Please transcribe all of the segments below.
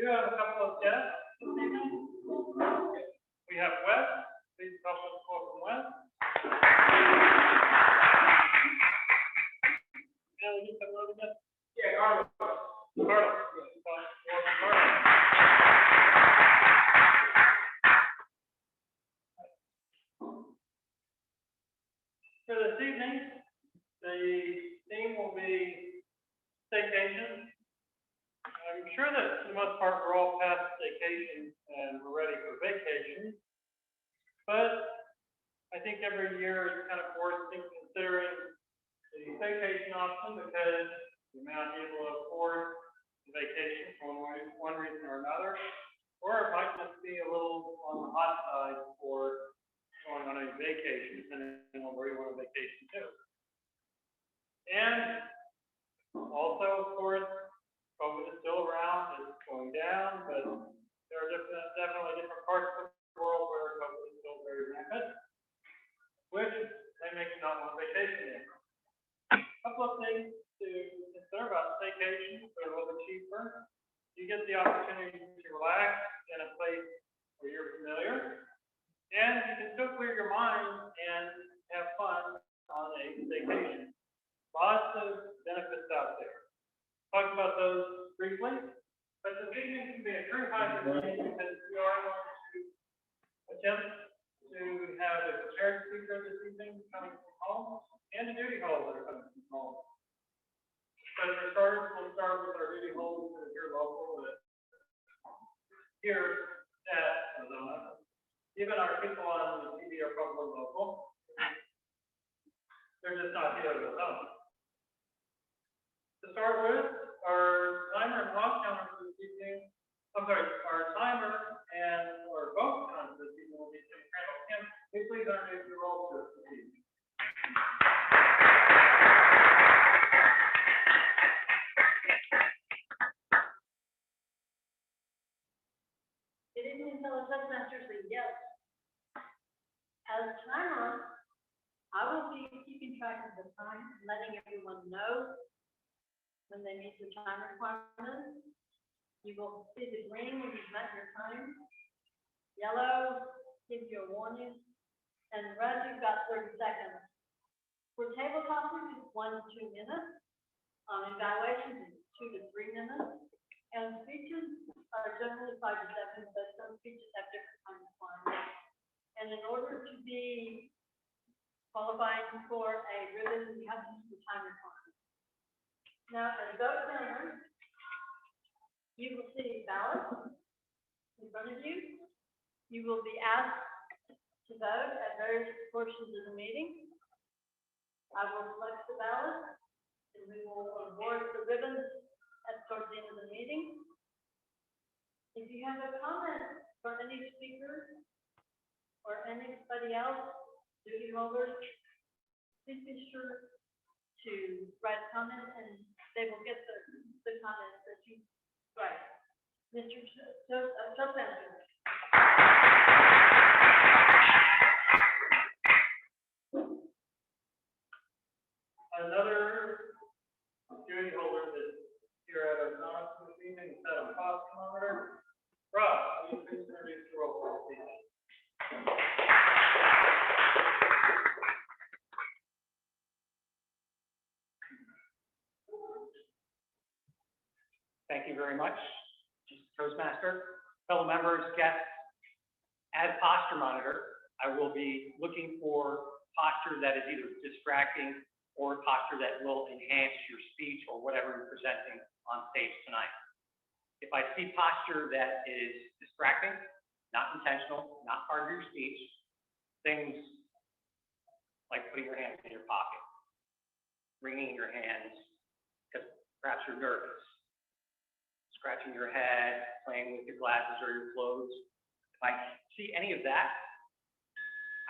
have a couple of guests this evening. We have Wes. Please help us welcome Wes. Yeah, Carlos. Carlos. For this evening, the theme will be staycation. I'm sure that for the most part we're all past staycation and we're ready for vacation. But I think every year is kind of worth considering the vacation option because you may not be able to afford the vacation for one reason or another. Or it might just be a little on the hot side for going on a vacation, depending on where you want a vacation to. And also, of course, COVID is still around, it's going down, but there are definitely different parts of the world where COVID is still very rampant, which may make you not want a vacation anymore. A couple of things to consider about staycation, they're a little bit cheaper. You get the opportunity to relax in a place where you're familiar. And you can still clear your mind and have fun on a vacation. Lots of benefits out there. Talk about those briefly. But the evening can be a true hybrid meeting because we are going to attempt to have a prepared speaker this evening coming from home and the duty holders that are coming from home. So for starters, we'll start with our duty holders that are here local, here at Arizona. Even our people on the TV are probably local. They're just not here at home. To start with, our timer and clock counter for this evening, our timer and our vote counter for this evening will be Tim Crandall. Tim, can you please introduce your role to us this evening? Good evening, fellow Toastmasters. Yes. As timer, I will be keeping track of the time, letting everyone know when they meet the time requirements. You will see the green when you've met your time. Yellow gives you a warning, and red you've got 30 seconds. For table topics, it's 1 to 2 minutes. Evaluations, it's 2 to 3 minutes. And speeches are generally 5 to 7, but some speeches have different time requirements. And in order to be qualifying for a ribbon, you have to use the time requirement. Now, as a vote counter, you will see ballots in front of you. You will be asked to vote at various portions of the meeting. I will select the ballot, and we will award the ribbons towards the end of the meeting. If you have a comment for any speaker or anybody else, duty holders, please be sure to write a comment and they will get the comments that you write. Mr. Toastmaster. Another duty holder that's here at our conference this evening is set on cost monitor. Rob, will you please introduce the role for this evening? Thank you very much, Toastmaster, fellow members, guests. As posture monitor, I will be looking for posture that is either distracting or posture that will enhance your speech or whatever you're presenting on stage tonight. If I see posture that is distracting, not intentional, not part of your speech, things like putting your hands in your pocket, wringing your hands because perhaps you're nervous, scratching your head, playing with your glasses or your clothes. If I see any of that,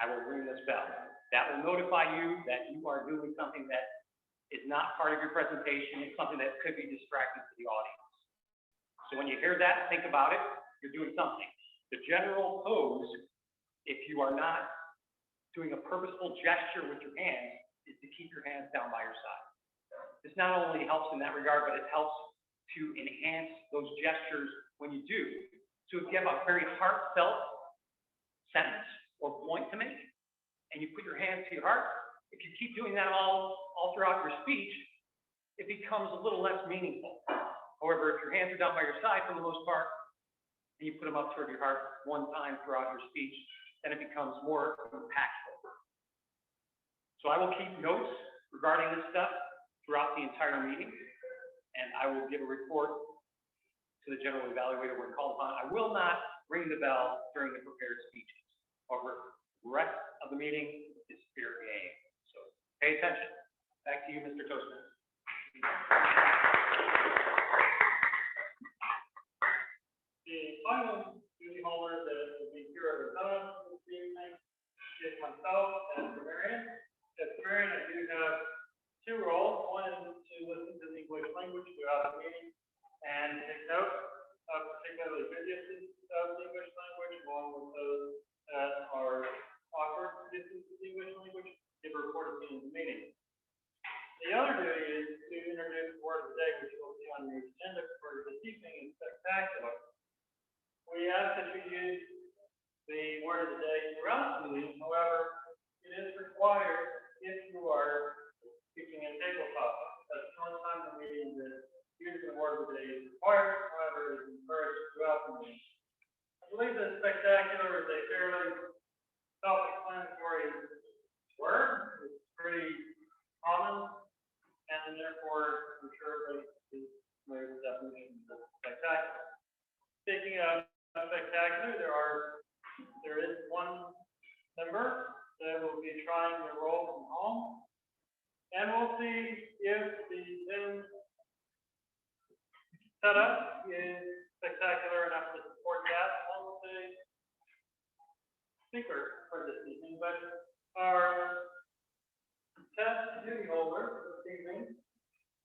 I will ring this bell. That will notify you that you are doing something that is not part of your presentation. It's something that could be distracting to the audience. So when you hear that, think about it. You're doing something. The general pose, if you are not doing a purposeful gesture with your hands, is to keep your hands down by your side. This not only helps in that regard, but it helps to enhance those gestures when you do. So if you have a very heartfelt sentence or point to make, and you put your hand to your heart, if you keep doing that all throughout your speech, it becomes a little less meaningful. However, if your hands are down by your side for the most part, and you put them up toward your heart one time throughout your speech, then it becomes more impactful. So I will keep notes regarding this stuff throughout the entire meeting, and I will give a report to the general evaluator when called upon. I will not ring the bell during the prepared speeches. However, the rest of the meeting is fair game. So pay attention. Back to you, Mr. Toastmaster. The final duty holder that will be here at Arizona this evening is myself and Marion. As Marion, I do have two roles. One is to listen to the English language throughout the meeting and take notes of particularly good uses of the English language, along with those that are awkward uses of the English language, give a report at the end of the meeting. The other duty is to introduce the word of the day, which you'll see on your agenda for this evening, is spectacular. We ask that you use the word of the day throughout the meeting. However, it is required if you are speaking in tabletop. That's the only time in the meeting that using the word of the day is required. However, it is encouraged throughout the meeting. I believe that spectacular is a fairly self-explanatory word. It's pretty common, and therefore, I'm sure everybody is familiar with the definition of spectacular. Speaking of spectacular, there is one member that will be trying to roll from home, and we'll see if the Zoom setup is spectacular enough to support that along with the speaker for this evening. But our test duty holder this evening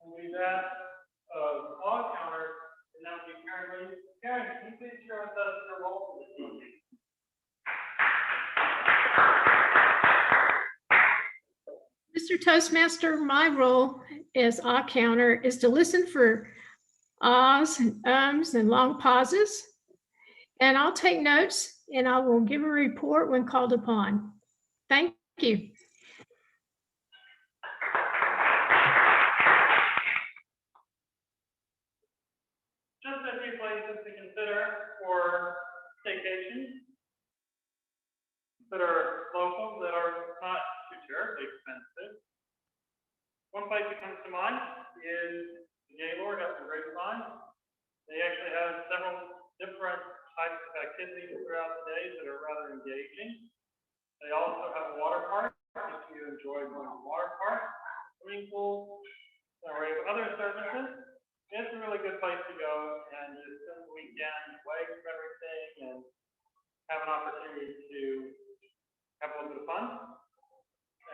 will be that of log counter, and that will be Karen Lee. Karen, can you please share with us your role for this evening? Mr. Toastmaster, my role as ah counter is to listen for ahs and ums and long pauses. And I'll take notes and I will give a report when called upon. Thank you. Just a few places to consider for staycation that are local, that are not too terribly expensive. One place that comes to mind is the Gaylord up in Grapevine. They actually have several different types of activities throughout the day that are rather engaging. They also have a water park if you enjoy going to the water park, swimming pool, or other services. It's a really good place to go and just spend the weekend away from everything and have an opportunity to have a little bit of fun.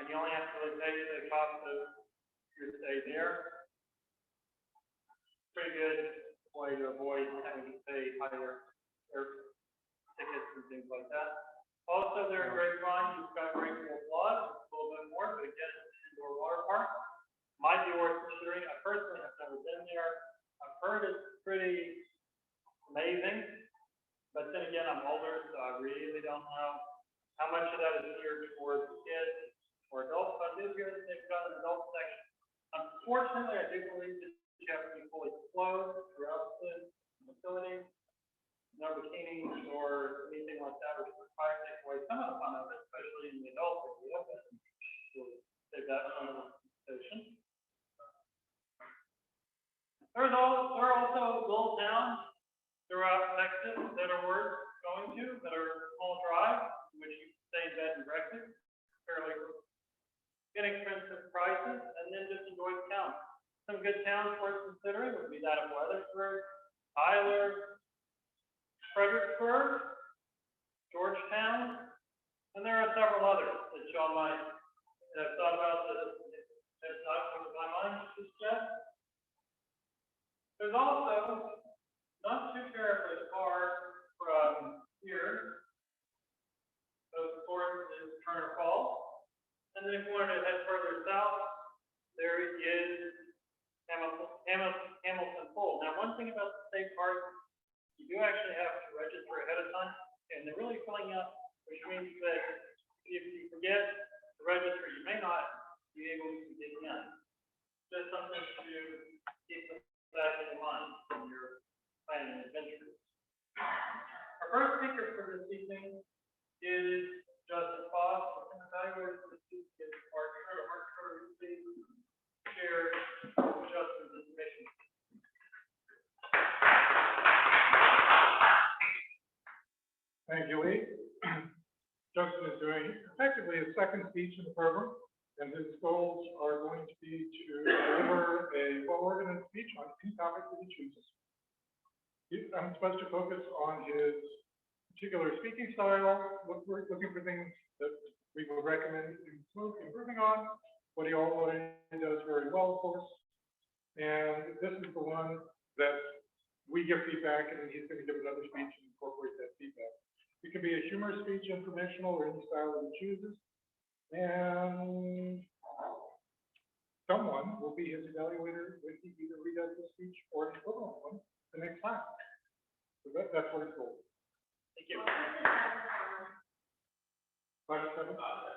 And you only have to really pay the cost of your stay there. Pretty good way to avoid having to pay higher air tickets and things like that. Also, they're Grapevine. You've got Grapevine Lodge, a little bit more, but again, it's an indoor water park. Might be worth considering. I personally have never been there. I've heard it's pretty amazing, but then again, I'm older, so I really don't know how much of that is geared towards kids or adults. But I do hear that they've got an adult section. Unfortunately, I do believe that you have to be fully clothed throughout the facility. No bikinis or anything like that, which would probably take away some of the fun of it, especially in the adult area. But we'll save that for another station. There are also little towns throughout Texas that are worth going to, that are small drives, in which you stay in bed and breakfast, fairly inexpensive prices, and then just enjoy the town. Some good towns worth considering would be that of Weathersburg, Tyler, Fredericksburg, Georgetown, and there are several others that y'all might have thought about that have not come to my mind just yet. There's also, not too terribly far from here, of course, is Turner Falls. And then if you wanted to head further south, there is Hamilton Pool. Now, one thing about the state park you do actually have to register ahead of time, and they're really filling up, which means that if you forget to register, you may not be able to get in. Just something to keep that in mind when you're planning adventures. Our first speaker for this evening is Justin Foss, an evaluator for the student partner. Please share Justin's information. Thank you, Lee. Justin is doing effectively his second speech in the program, and his goals are going to be to deliver a well-organized speech on any topic that he chooses. I'm supposed to focus on his particular speaking style, we're looking for things that we would recommend improving on, what he already does very well, of course. And this is the one that we give feedback, and then he's going to give another speech and incorporate that feedback. It can be a humorous speech, informational, or any style that he chooses. And someone will be his evaluator when he either redoes the speech or an equivalent one the next time. So that's what it's called. Thank you. 5-7. All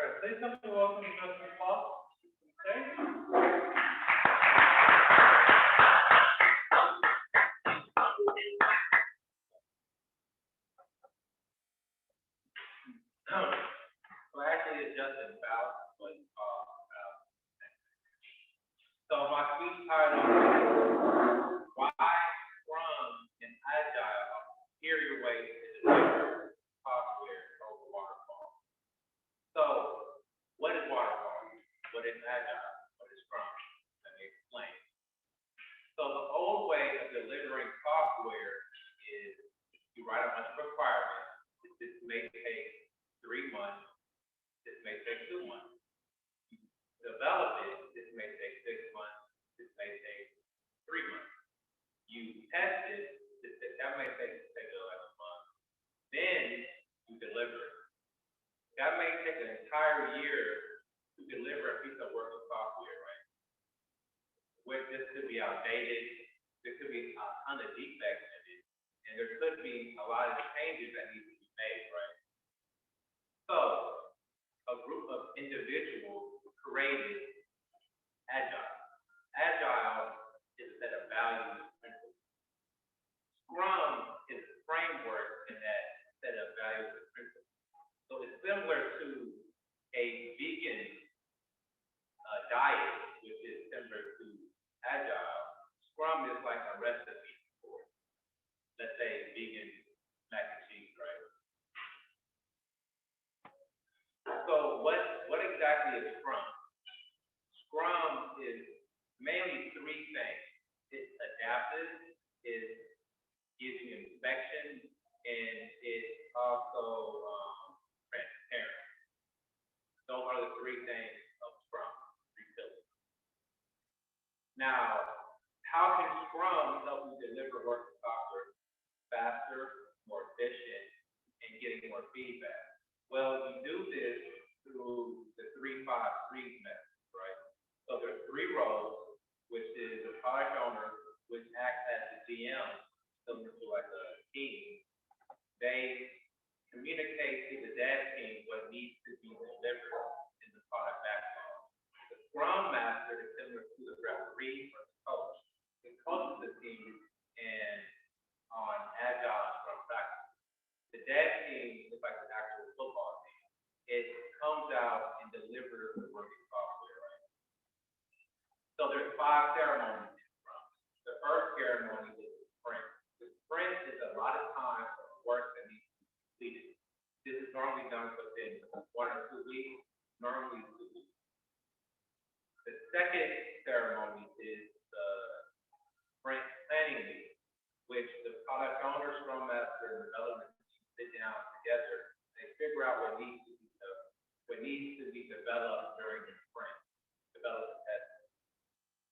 right, say something. Welcome to Justin Foss. Okay. Well, actually, it's Justin Foss, but so my speech title is Why Scrum and Agile Superior Ways to Deliver Software Over Waterfall. So, what is waterfall? What is agile? What is Scrum? Let me explain. So, the old way of delivering software is you write a bunch of requirements. This may take 3 months. This may take 2 months. You develop it. This may take 6 months. This may take 3 months. You test it. That may take 11 months. Then you deliver it. That may take an entire year to deliver a piece of working software, right? Where this could be outdated, there could be a ton of defects in it, and there could be a lot of changes that need to be made, right? So, a group of individuals created Agile. Agile is a set of values and principles. Scrum is a framework in that set of values and principles. So it's similar to a vegan diet, which is similar to Agile. Scrum is like a recipe for, let's say, vegan mac and cheese, right? So what exactly is Scrum? Scrum is mainly 3 things. It's adaptive, it gives you inspection, and it's also transparent. Those are the 3 things of Scrum, 3 pillars. Now, how can Scrum help you deliver working software faster, more efficient, and getting more feedback? Well, you do this through the 3-5-3 method, right? So there's 3 roles, which is the product owner, which acts as the GM, similar to like a team. They communicate to the dev team what needs to be delivered in the product backlog. The Scrum Master is similar to the referee or the coach. It coaches the team and on agile Scrum practice. The dev team is like the actual football team. It comes out and delivers the working software, right? So there's 5 ceremonies in Scrum. The first ceremony is the sprint. The sprint is a lot of time for work that needs to be completed. This is normally done within 1 or 2 weeks, normally 2 weeks. The second ceremony is the sprint planning meeting, which the product owner, Scrum Master, and development team sit down together. They figure out what needs to be developed during the sprint, development testing.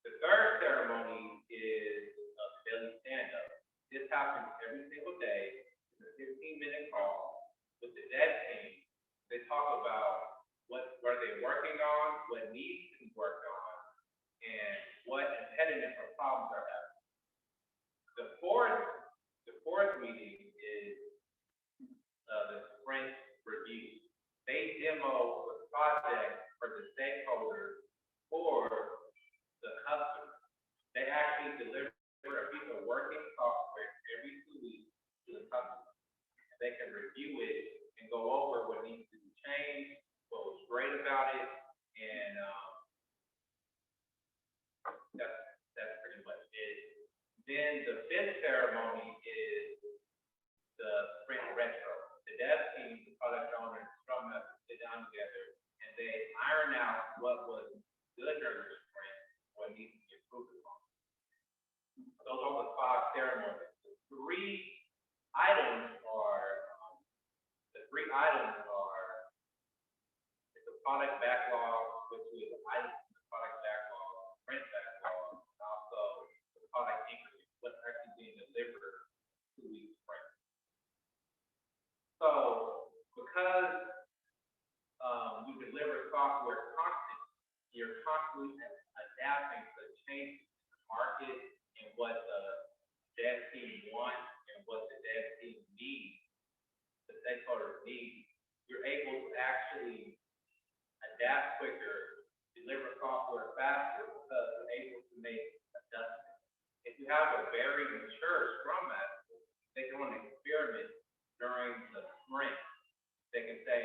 The third ceremony is a daily stand-up. This happens every single day. It's a 15-minute call with the dev team. They talk about what are they working on, what needs to be worked on, and what PMO the project for the stakeholders or the customer. They actually deliver a piece of working software every 2 weeks to the customer. They can review it and go over what needs to be changed, what was great about it, and that's pretty much it. Then the fifth ceremony is the sprint retro. The dev team, the product owner, the scrum master sit down together and they iron out what was good during the sprint, what needs to be improved upon. Those are the 5 ceremonies. The three items are the product backlog, which is items in the product backlog, sprint backlog, and also the product increase, what's actually being delivered 2 weeks sprint. So because you deliver software constantly, you're constantly adapting to the changes in the market and what the dev team wants and what the dev team needs, the stakeholders need. You're able to actually adapt quicker, deliver software faster because you're able to make adjustments. If you have a very mature Scrum Master, they can run an experiment during the sprint. They can say,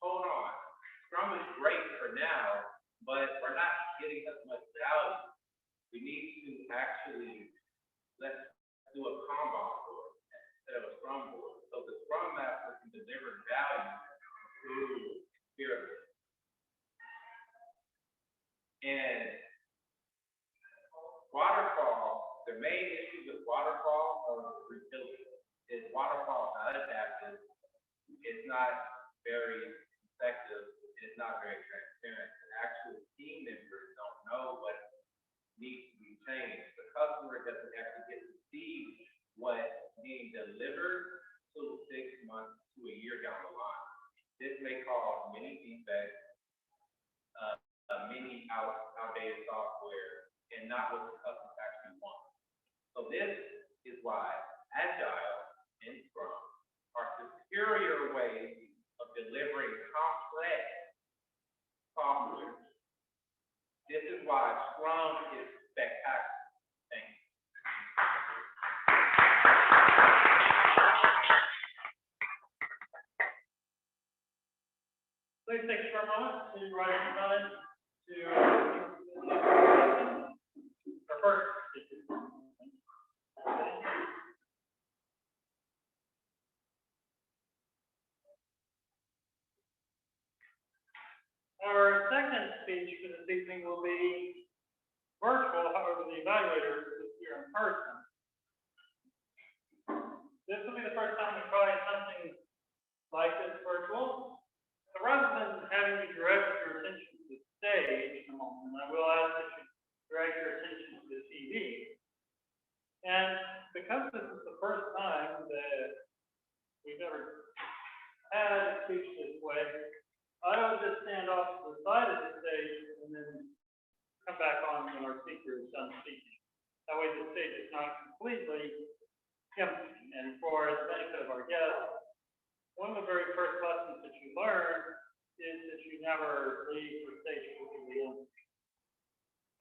hold on, Scrum is great for now, but we're not getting as much value. We need to actually, let's do a Kanban board instead of a Scrum board. So the Scrum Master can deliver value through experiment. And waterfall, the main issue with waterfall or rebuilding is waterfall not adaptive. It's not very effective. It's not very transparent. The actual team members don't know what needs to be changed. The customer doesn't actually get to see what's being delivered till 6 months to a year down the line. This may cause many defects, many outdated software, and not what the customer actually wants. So this is why Agile and Scrum are superior ways of delivering complex software. This is why Scrum is spectacular. Thank you. Please take a moment to write your comment to our first speaker. Our second speech for this evening will be virtual, however, the evaluator is here in person. This will be the first time we try something like this virtual. So rather than having you direct your attention to the stage in a moment, I will ask that you direct your attention to the TV. And because this is the first time that we've ever had a speech this way, I will just stand off to the side of the stage and then come back on when our speaker is done speaking. That way the stage is not completely empty. And for the benefit of our guests, one of the very first lessons that you learn is that you never leave the stage completely empty.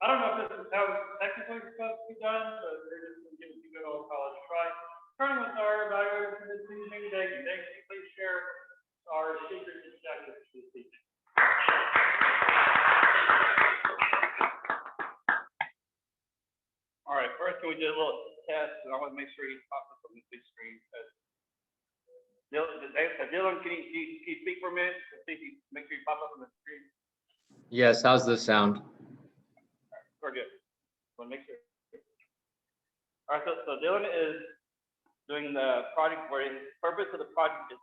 I don't know if this is how it's technically supposed to be done, but we're just going to give it a good old college try. Starting with our evaluator for this evening, Daggy. Daggy, please share our speaker's objectives this evening. All right, first can we do a little test, and I want to make sure he pops up on the big screen. Dylan, can you speak for a minute? See if you make sure you pop up on the screen. Yes, how's this sound? We're good. Want to make sure. All right, so Dylan is doing the project where the purpose of the project is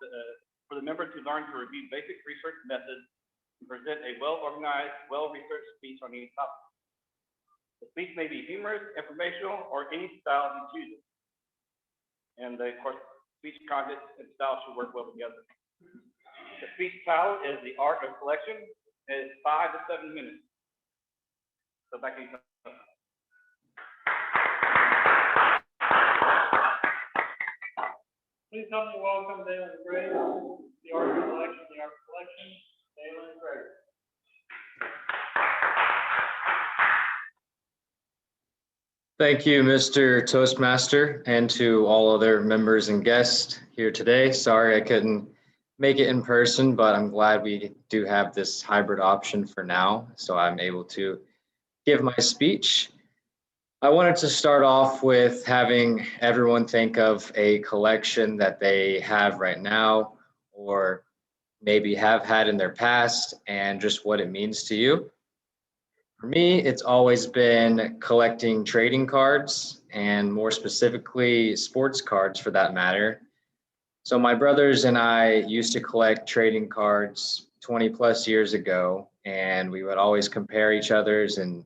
for the member to learn to review basic research methods and present a well-organized, well-researched speech on any topic. The speech may be humorous, informational, or any style he chooses. And of course, speech content and style should work well together. The speech title is The Art of Collection, and it's 5 to 7 minutes. So back to you. Please help me welcome Dylan Gray, The Art of Collection, Jalen Gregg. Thank you, Mr. Toastmaster, and to all other members and guests here today. Sorry I couldn't make it in person, but I'm glad we do have this hybrid option for now, so I'm able to give my speech. I wanted to start off with having everyone think of a collection that they have right now, or maybe have had in their past, and just what it means to you. For me, it's always been collecting trading cards, and more specifically, sports cards for that matter. So my brothers and I used to collect trading cards 20 plus years ago, and we would always compare each other's and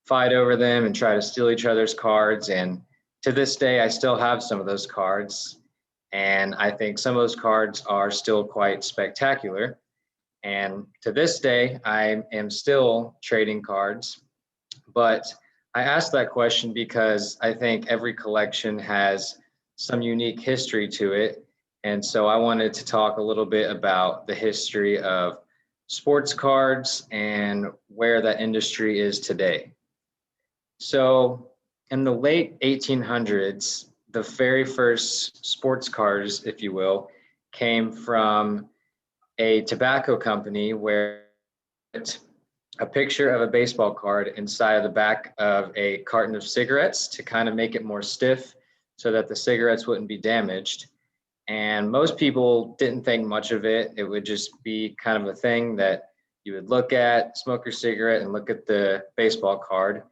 fight over them and try to steal each other's cards. And to this day, I still have some of those cards, and I think some of those cards are still quite spectacular. And to this day, I am still trading cards. But I asked that question because I think every collection has some unique history to it. And so I wanted to talk a little bit about the history of sports cards and where that industry is today. So in the late 1800s, the very first sports cars, if you will, came from a tobacco company where a picture of a baseball card inside of the back of a carton of cigarettes to kind of make it more stiff so that the cigarettes wouldn't be damaged. And most people didn't think much of it. It would just be kind of a thing that you would look at, smoke your cigarette, and look at the baseball card.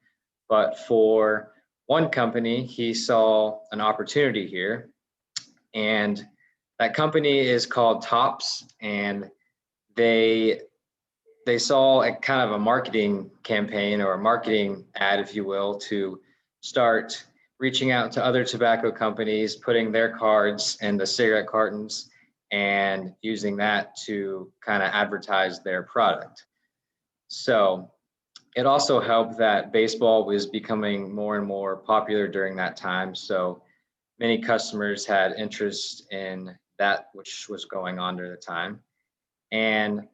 But for one company, he saw an opportunity here. And that company is called Topps, and they saw a kind of a marketing campaign or a marketing ad, if you will, to start reaching out to other tobacco companies, putting their cards in the cigarette cartons and using that to kind of advertise their product. So it also helped that baseball was becoming more and more popular during that time. So many customers had interest in that which was going on during the time. And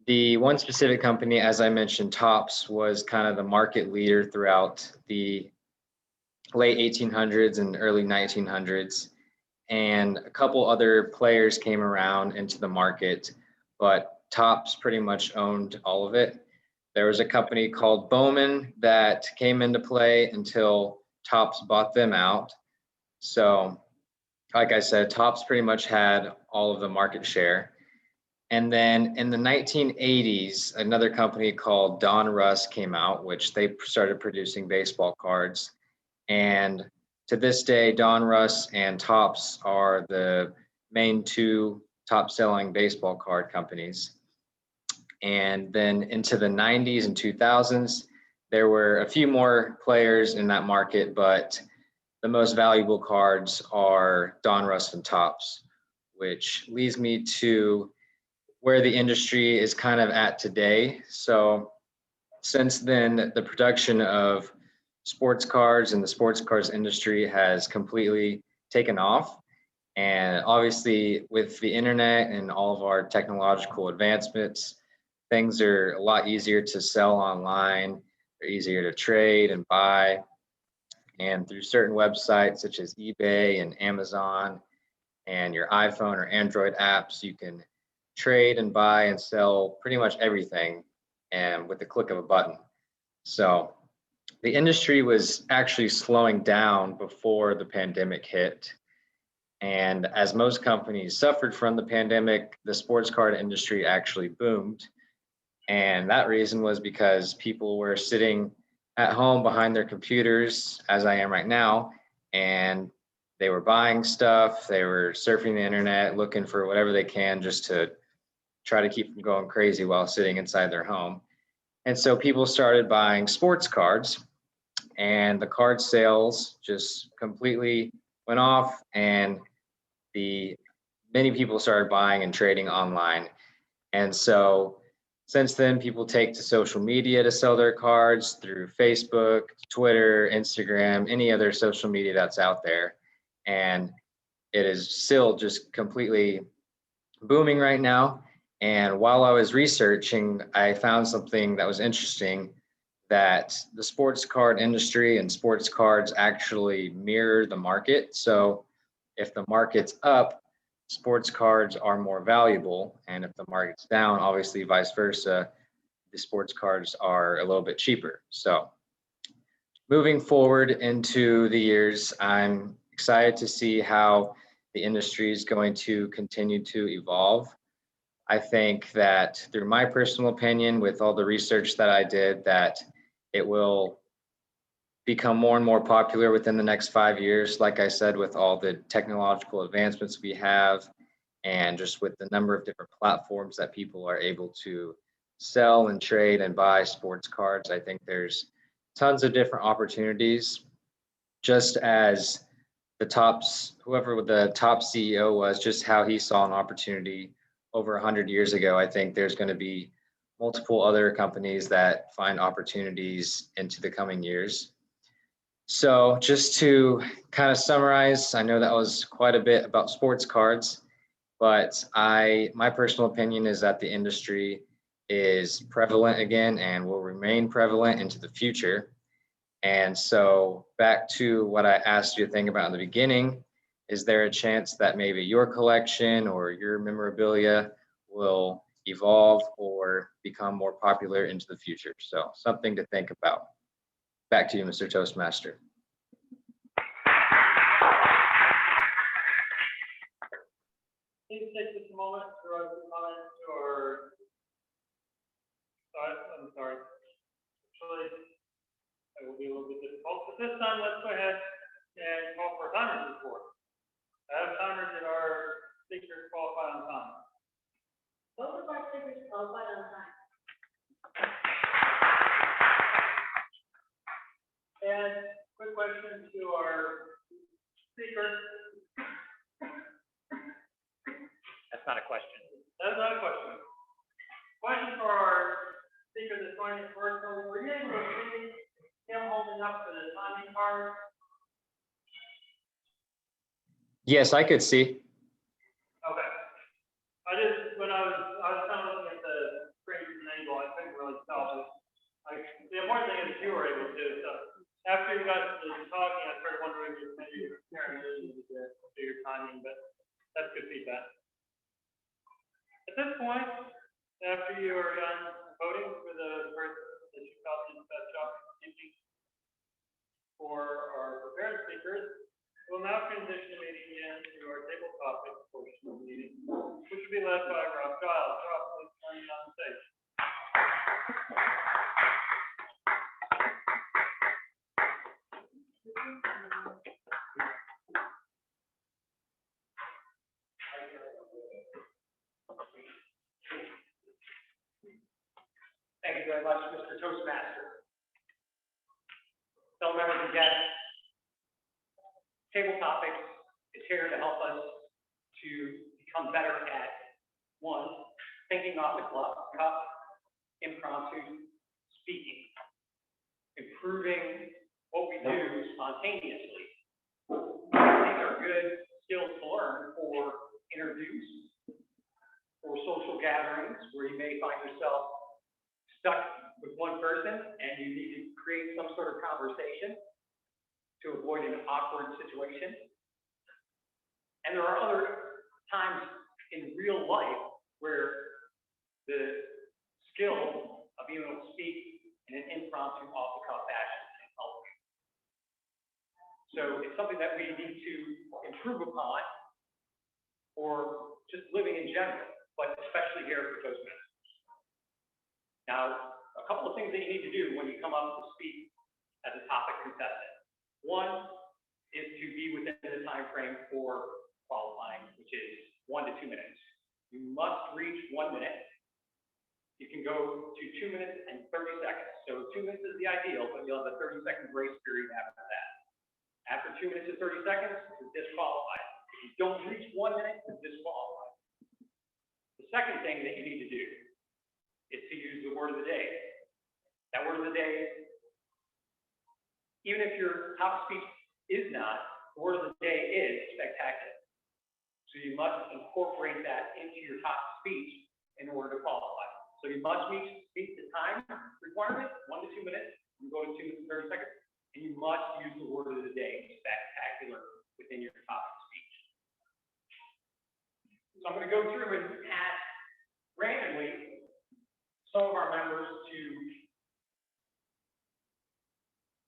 the one specific company, as I mentioned, Topps, was kind of the market leader throughout the late 1800s and early 1900s. And a couple other players came around into the market, but Topps pretty much owned all of it. There was a company called Bowman that came into play until Topps bought them out. So, like I said, Topps pretty much had all of the market share. And then in the 1980s, another company called Don Russ came out, which they started producing baseball cards. And to this day, Don Russ and Topps are the main two top selling baseball card companies. And then into the 90s and 2000s, there were a few more players in that market, but the most valuable cards are Don Russ and Topps, which leads me to where the industry is kind of at today. So since then, the production of sports cards and the sports cards industry has completely taken off. And obviously with the internet and all of our technological advancements, things are a lot easier to sell online. They're easier to trade and buy. And through certain websites such as eBay and Amazon and your iPhone or Android apps, you can trade and buy and sell pretty much everything and with the click of a button. So the industry was actually slowing down before the pandemic hit. And as most companies suffered from the pandemic, the sports card industry actually boomed. And that reason was because people were sitting at home behind their computers, as I am right now, and they were buying stuff, they were surfing the internet, looking for whatever they can just to try to keep them going crazy while sitting inside their home. And so people started buying sports cards, and the card sales just completely went off, and many people started buying and trading online. And so since then, people take to social media to sell their cards through Facebook, Twitter, Instagram, any other social media that's out there. And it is still just completely booming right now. And while I was researching, I found something that was interesting, that the sports card industry and sports cards actually mirror the market. So if the market's up, sports cards are more valuable. And if the market's down, obviously vice versa, the sports cards are a little bit cheaper. So moving forward into the years, I'm excited to see how the industry is going to continue to evolve. I think that through my personal opinion, with all the research that I did, that it will become more and more popular within the next 5 years. Like I said, with all the technological advancements we have, and just with the number of different platforms that people are able to sell and trade and buy sports cards, I think there's tons of different opportunities. Just as whoever the top CEO was, just how he saw an opportunity over 100 years ago, I think there's going to be multiple other companies that find opportunities into the coming years. So just to kind of summarize, I know that was quite a bit about sports cards, but my personal opinion is that the industry is prevalent again and will remain prevalent into the future. And so back to what I asked you to think about in the beginning, is there a chance that maybe your collection or your memorabilia will evolve or become more popular into the future? So something to think about. Back to you, Mr. Toastmaster. Please take just a moment to write some comments or, I'm sorry. Actually, it will be a little bit difficult, but this time let's go ahead and call for a timers report. I have timers that our speakers qualified on time. Both of our speakers qualified on time. And quick question to our speaker. That's not a question. That's not a question. Question for our speaker that's going to first. Were you able to see him holding up the timing card? Yes, I could see. Okay. When I was kind of looking at the screen from an angle, I couldn't really tell, but the important thing is you were able to. So after you got to talking, I started wondering if maybe you were comparing to your timing, but that's good feedback. At this point, after you are done voting for the person that you felt did the best job teaching for our prepared speakers, we'll now transition the meeting into our table topic portion of the meeting, which will be led by Rob Giles. Rob, please join me on stage. Thank you very much, Mr. Toastmaster. Fellow members and guests, Table Topics is here to help us to become better at, one, thinking off the cuff, impromptu speaking, improving what we do spontaneously. These are good skills to learn for interviews, for social gatherings where you may find yourself stuck with one person and you need to create some sort of conversation to avoid an awkward situation. And there are other times in real life where the skill of being able to speak in an impromptu, off-the-cuff fashion can help. So it's something that we need to improve upon, or just living in general, but especially here for Toastmasters. Now, a couple of things that you need to do when you come up to speak as a topic contestant. One is to be within the time frame for qualifying, which is 1 to 2 minutes. You must reach 1 minute. You can go to 2 minutes and 30 seconds. So 2 minutes is the ideal, but you'll have a 30-second grace period after that. After 2 minutes and 30 seconds, you're disqualified. If you don't reach 1 minute, you're disqualified. The second thing that you need to do is to use the word of the day. That word of the day, even if your top speech is not, the word of the day is spectacular. So you must incorporate that into your top speech in order to qualify. So you must meet the time requirement, 1 to 2 minutes, you go to 2 minutes and 30 seconds, and you must use the word of the day, spectacular, within your topic speech. So I'm going to go through and ask randomly some of our members to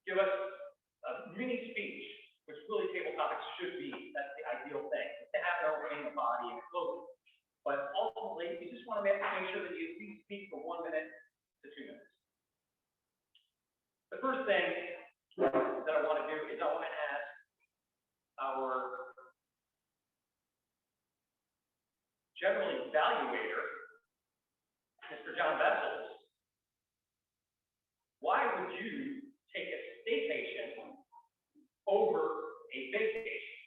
give us a mini speech, which really table topics should be. That's the ideal thing, to have it over in the body and clothing. But ultimately, you just want to make sure that you at least speak for 1 minute to 2 minutes. The first thing that I want to do is I want to ask our general evaluator, Mr. John Vessels, why would you take a staycation over a vacation?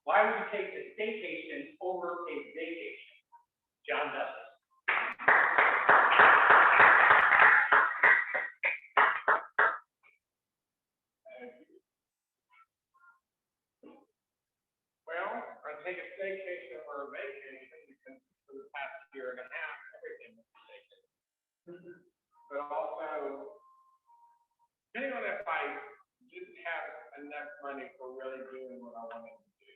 Why would you take a staycation over a vacation? John Vessels. Well, I take a staycation or a vacation because for the past year and a half, everything was a staycation. But also, depending on if I didn't have enough money for really doing what I wanted to do,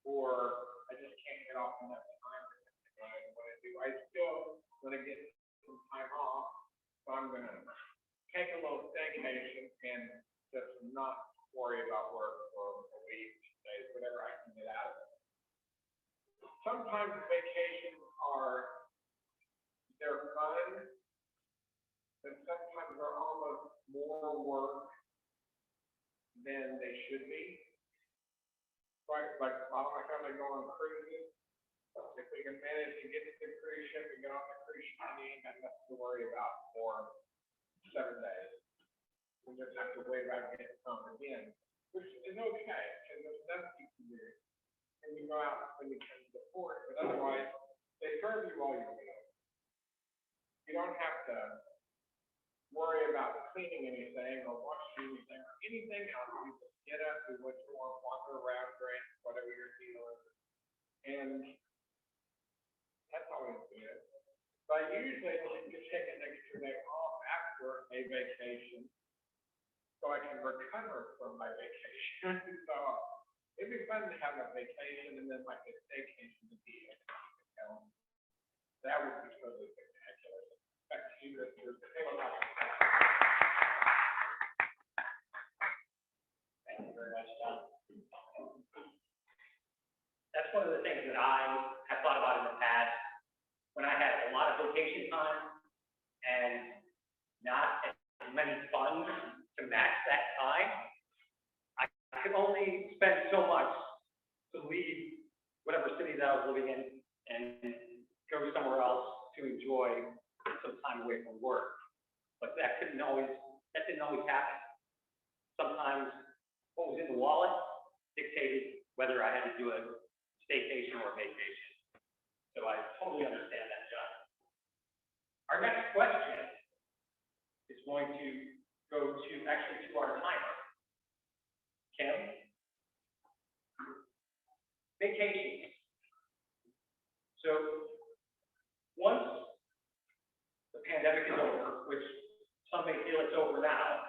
or I just can't get off enough time for what I want to do, I still want to get some time off, so I'm going to take a little staycation and just not worry about work for a week, days, whatever I can get out of it. Sometimes vacations they're fun, but sometimes they're almost more work than they should be. Right, like a lot of my family go on cruises. If we can manage to get to the cruise ship and get on the cruise ship, we ain't got nothing to worry about for 7 days. We just have to wait around and get home again, which is okay, because there's nothing you can do. And you go out when you come to the port, but otherwise, they serve you while you're there. You don't have to worry about cleaning anything or washing anything or anything else. You just get up, do what you want, wander around, drink, whatever your deal is. And that's always good. But usually I like to take an extra day off after a vacation so I can recover from my vacation. So it'd be fun to have a vacation and then like a staycation to be in. That would be totally spectacular. Back to you, Mr. Taylor. Thank you very much, John. That's one of the things that I have thought about in the past. When I had a lot of vacation time and not as many funds to match that time, I could only spend so much to leave whatever city that I was living in and go somewhere else to enjoy some time away from work. But that didn't always happen. Sometimes what was in the wallet dictated whether I had to do a staycation or a vacation. So I totally understand that, John. Our next question is going to go to our timer. Kim? Vacations. So once the pandemic is over, which some may feel it's over now,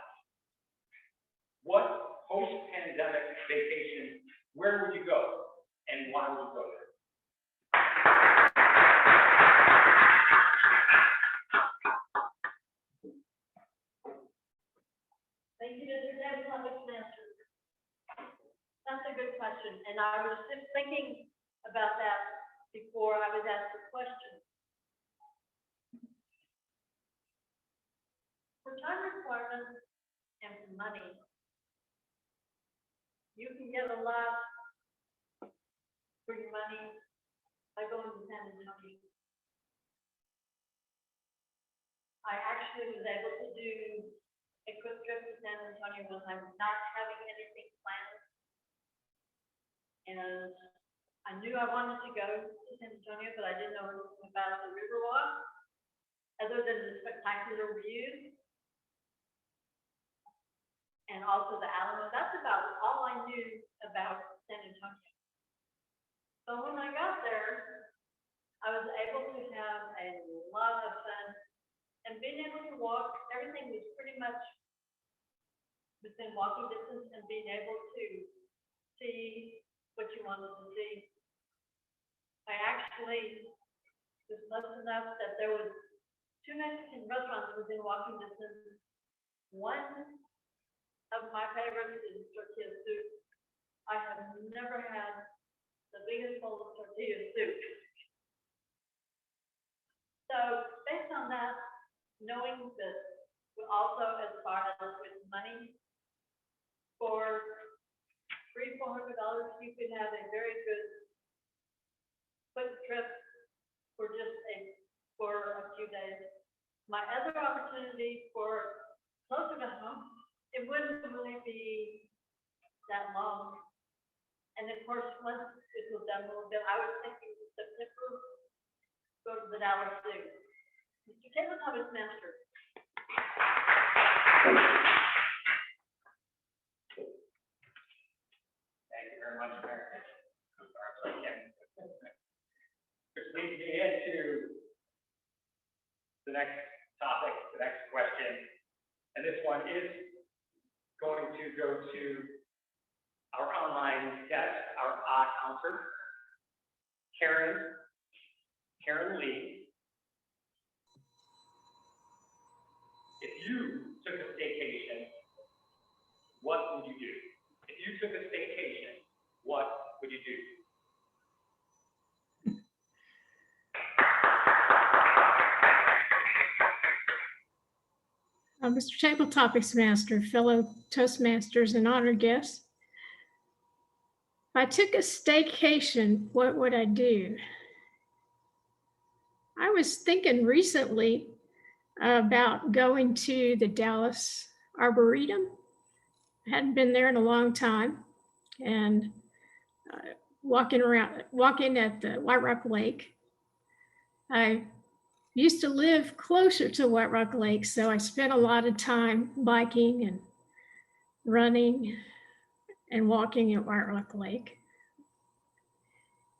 what post-pandemic vacation, where would you go and why would you go there? Thank you, Mr. Toastmasters. That's a good question, and I was just thinking about that before I was asked the question. For time requirements and for money, you can get a lot for your money by going to San Antonio. I actually was able to do a quick trip to San Antonio when I was not having anything planned. And I knew I wanted to go to San Antonio, but I didn't know anything about the Riverwalk, other than the spectacular views. And also the Alamo. That's about all I knew about San Antonio. So when I got there, I was able to have a lot of fun and being able to walk, everything was pretty much within walking distance and being able to see what you wanted to see. I actually was blessed enough that there was 2 Mexican restaurants within walking distance. One of my favorites is tortilla soup. I have never had the biggest bowl of tortilla soup. So based on that, knowing that we also, as far as with money, for $300-400, you could have a very good quick trip for for a few days. My other opportunity for closer to home, it wouldn't really be that long. And of course, once it was done a little bit, I was thinking September, go to the Dallas Zoo. Mr. Taylor, Toastmaster. Thank you very much, Mayor. Which leads me into the next topic, the next question. And this one is going to go to our online guest, our counselor, Karen Lee. If you took a staycation, what would you do? If you took a staycation, what would you do? Mr. Table Topics Master, fellow Toastmasters and honored guests. If I took a staycation, what would I do? I was thinking recently about going to the Dallas Arboretum. I hadn't been there in a long time, and walking at the White Rock Lake. I used to live closer to White Rock Lake, so I spent a lot of time biking and running and walking at White Rock Lake.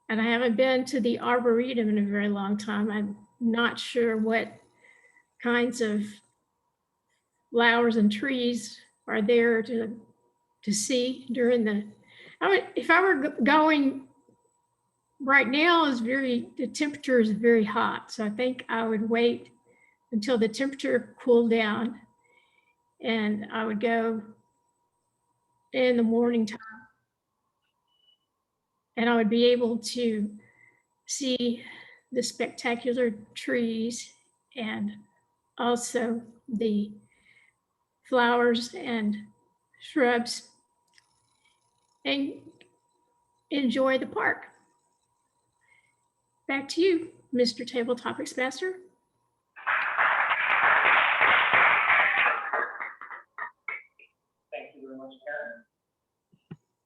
And I haven't been to the Arboretum in a very long time. I'm not sure what kinds of flowers and trees are there to see during the, if I were going right now, the temperature is very hot. So I think I would wait until the temperature cooled down, and I would go in the morning time, and I would be able to see the spectacular trees and also the flowers and shrubs and enjoy the park. Back to you, Mr. Table Topics Master. Thank you very much, Karen.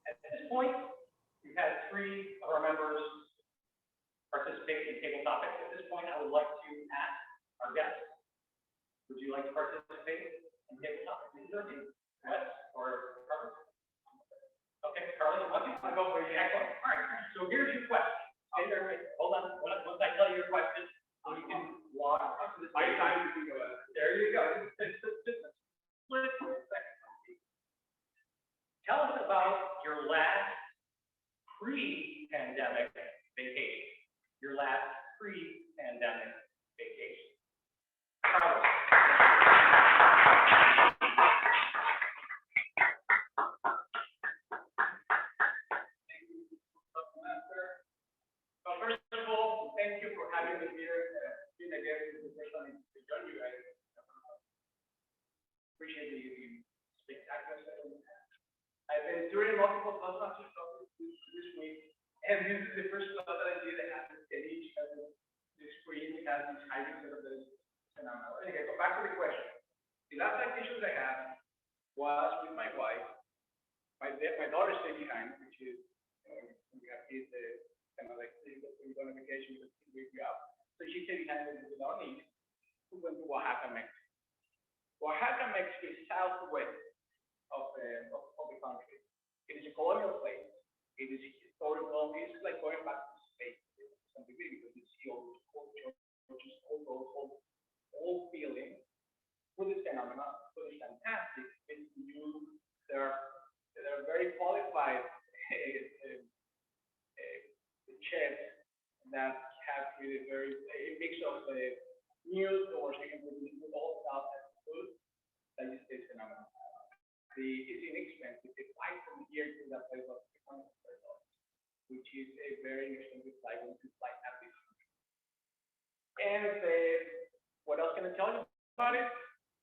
At this point, we've had 3 of our members participate in table topics. At this point, I would like to ask our guests, would you like to participate in table topics? Wes or Carly? Okay, Carly, what do you want to go for? Excellent. All right, so here's your question. Okay, hold on. Once I tell you your question, you can log up to the stage. There you go. Just a split second. Tell us about your last pre-pandemic vacation. Your last pre-pandemic vacation. Carlos. Well, first of all, thank you for having me here. Being a guest is the first time to join you guys. Appreciate the spectacular session. I've been doing multiple Toastmasters this week, and this is the first class that I did that has the stage, has the screen, has these hiding sort of this phenomenal. Okay, so back to the question. The last vacation that I had was with my wife. My daughter stayed behind, which is, we have kids, kind of like, we go on vacation, we wake up. So she stayed behind with our niece, who went to Oaxaca, Mexico. Oaxaca, Mexico is southwest of the country. It is a colonial place. It is historical. It's like going back to space. some degree because you see all those culture, which is all those whole feeling with this phenomenon. So it's fantastic. It's new. They're very qualified chefs that have really very a mix of meals or chicken with all stuff and food that is this phenomenon. It's inexpensive. The flight from here to that place was $600, which is a very inexpensive flight when you fly at this. And what else can I tell you about it?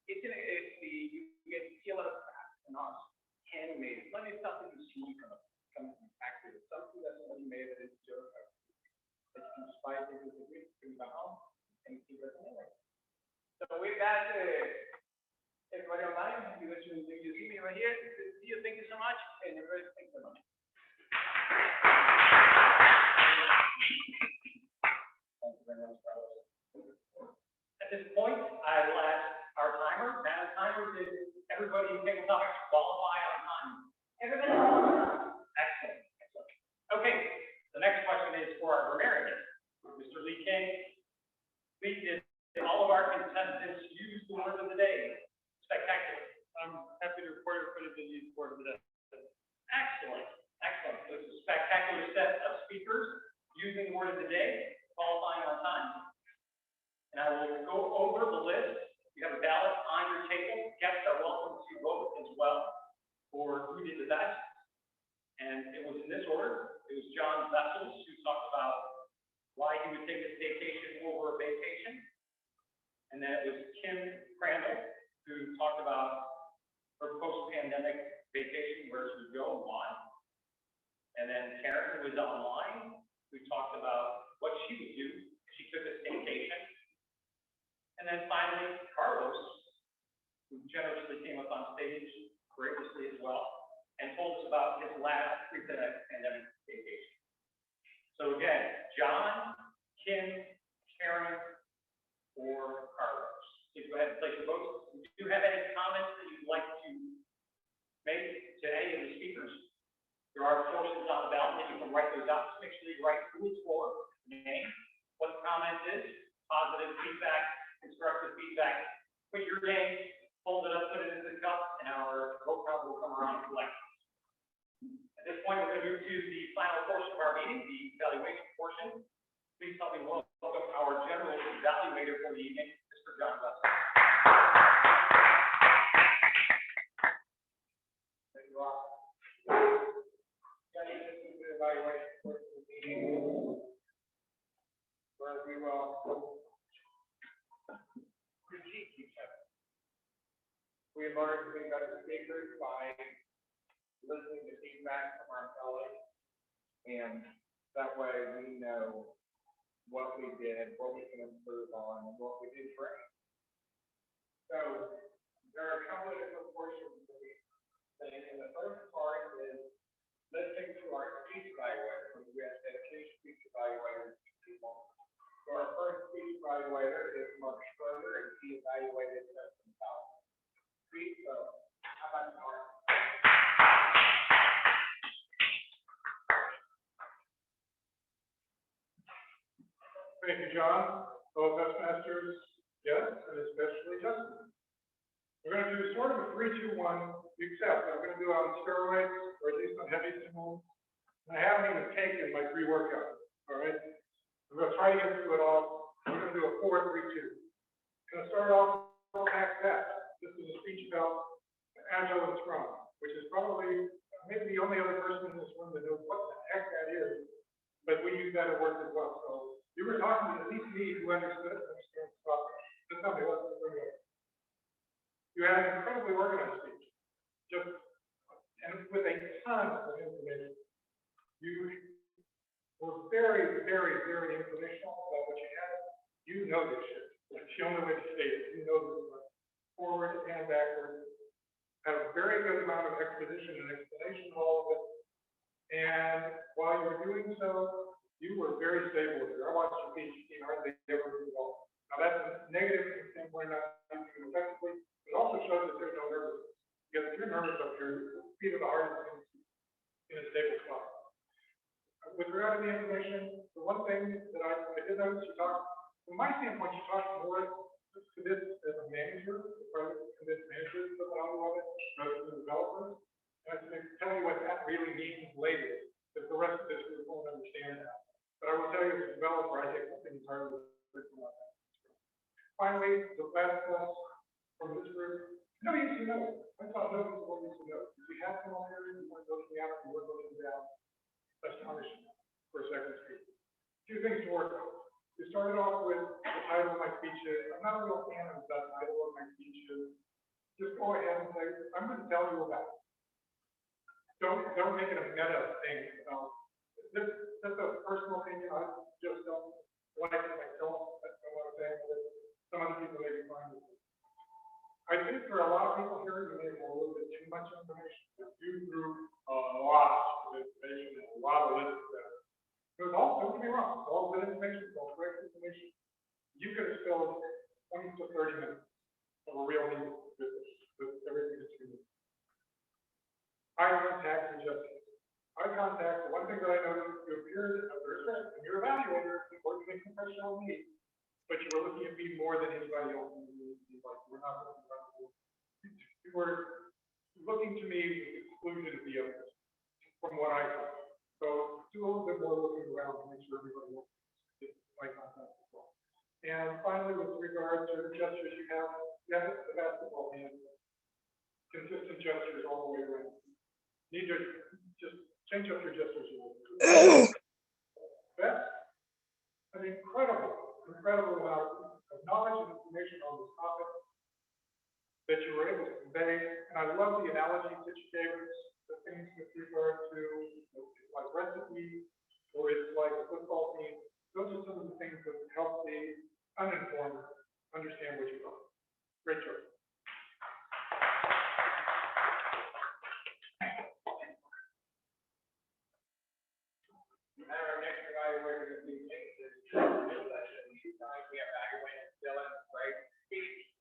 You get to see a lot of crafts and art, handmade. Not just something you see come from factory. Something that somebody made that is your that you can inspire people to do, bring back home, and keep it anyway. So with that, everybody online, you see me right here. See you, thank you so much, and everybody, thank you so much. Thank you very much, Carlos. At this point, I will ask our timer. Now, the timer is everybody in tabletop qualify on time. Everybody. Excellent. Excellent. Okay, the next question is for our grammarian, Mr. Lee King. Lee, did all of our contestants use the word of the day? Spectacular. I'm happy to report everybody did use the word of the day. Excellent. Excellent. So it's a spectacular set of speakers using the word of the day, qualifying on time. And I will go over the list. You have a ballot on your table. Guests are welcome to vote as well for who did the best. And it was in this order. It was John Vessels who talked about why he would take a staycation over a vacation. And then it was Kim Crandall who talked about her post-pandemic vacation, where she would go and why. And then Karen, who was online, who talked about what she would do if she took a staycation. And then finally, Carlos, who generously came up on stage courageously as well, and told us about his last pre-pandemic vacation. So again, John, Kim, Karen, or Carlos. Please go ahead and place your votes. If you have any comments that you'd like to make to any of the speakers, there are portions on the ballot that you can write those out. Just make sure you write who it's for, name, what the comment is, positive feedback, constructive feedback. Put your name, hold it up, put it in the cup, and our vote count will come around and collect. At this point, we're going to move to the final portion of our meeting, the evaluation portion. Please help me welcome our general evaluator for the evening, Mr. John Vessels. Thank you all. Evaluation for the meeting where we will critique each other. We learn to be better speakers by listening to feedback from our colleagues, and that way we know what we did, what we can improve on, and what we did great. So there are a couple of different portions that we think, and the first part is listening to our speech evaluator. We have dedicated speech evaluators to people. So our first speech evaluator is Mark Schroeder, and he evaluated us himself. So how about Mark? Thank you, John. Fellow Toastmasters, guests, and especially Justin. We're going to do sort of a 3-2-1, except I'm going to do it on steroids, or at least on heavy stimulants. And I haven't even taken my pre-workout, all right? I'm going to try to get through it all. We're going to do a 4-3-2. Going to start off with Hack That. This is a speech about Agile and Scrum, which is probably maybe the only other person in this room that knows what the heck that is, but we use that at work as well. So you were talking to at least me who understands software. Just tell me what's the thing. You had an incredibly organized speech, and with a ton of information. You were very, very, very informational about what you had. You know this shit. That's the only way to say it. You know this one, forward and backward. Had a very good amount of exposition and explanation of all of it. And while you were doing so, you were very stable here. I watched your speech, you hardly ever move at all. Now that's a negative thing we're not using it effectively. It also shows that there's no nervousness. Because if you're nervous up here, your feet are the hardest things in a stable spot. with regard to the information, the one thing that I did notice, you talked, from my standpoint, you talked more to this as a manager, to this manager, the value of it, rather than the developers. And I can tell you what that really means later, because the rest of this group won't understand that. But I will tell you as a developer, I take something entirely different about that. Finally, the last one from this group, no use to know. I thought no one used to know. We had some on here, we weren't looking at, we weren't looking down. Astonishing for a second speech. Two things to work on. We started off with the title of my speech is, I'm not a real fan of the title of my speech is. Just go ahead and say, I'm going to tell you about it. Don't make it a meta thing. That's a personal opinion. I just don't like it myself. That's not what I'm saying. Some other people may be fine with it. I think for a lot of people here, you may have a little bit too much information. You drew a lot of information and a lot of lists. It was all, don't get me wrong, it's all good information, it's all correct information. You could have spilled 20 to 30 minutes of a real meeting with everything that you need. Eye contact and justice. Eye contact, the one thing that I noticed, you appeared as a respect, and your evaluator, important to make professional needs, but you were looking at me more than anybody else in the community. Like, we're not looking around the world. You were looking to me with exclusion of the others, from what I saw. So do a little bit more looking around to make sure everybody wants to get eye contact as well. And finally, with regard to the gestures you have the basketball hand, consistent gestures all the way around. Need to just change up your gestures a little bit. That's an incredible amount of knowledge and information on this topic that you were able to convey. And I love the analogies that you gave us, the things with regard to, it's like recipe, or it's like a football team. Those are some of the things that help the uninformed understand what you're doing. Great job. Our next evaluator this evening is we evaluated Dylan's great speech.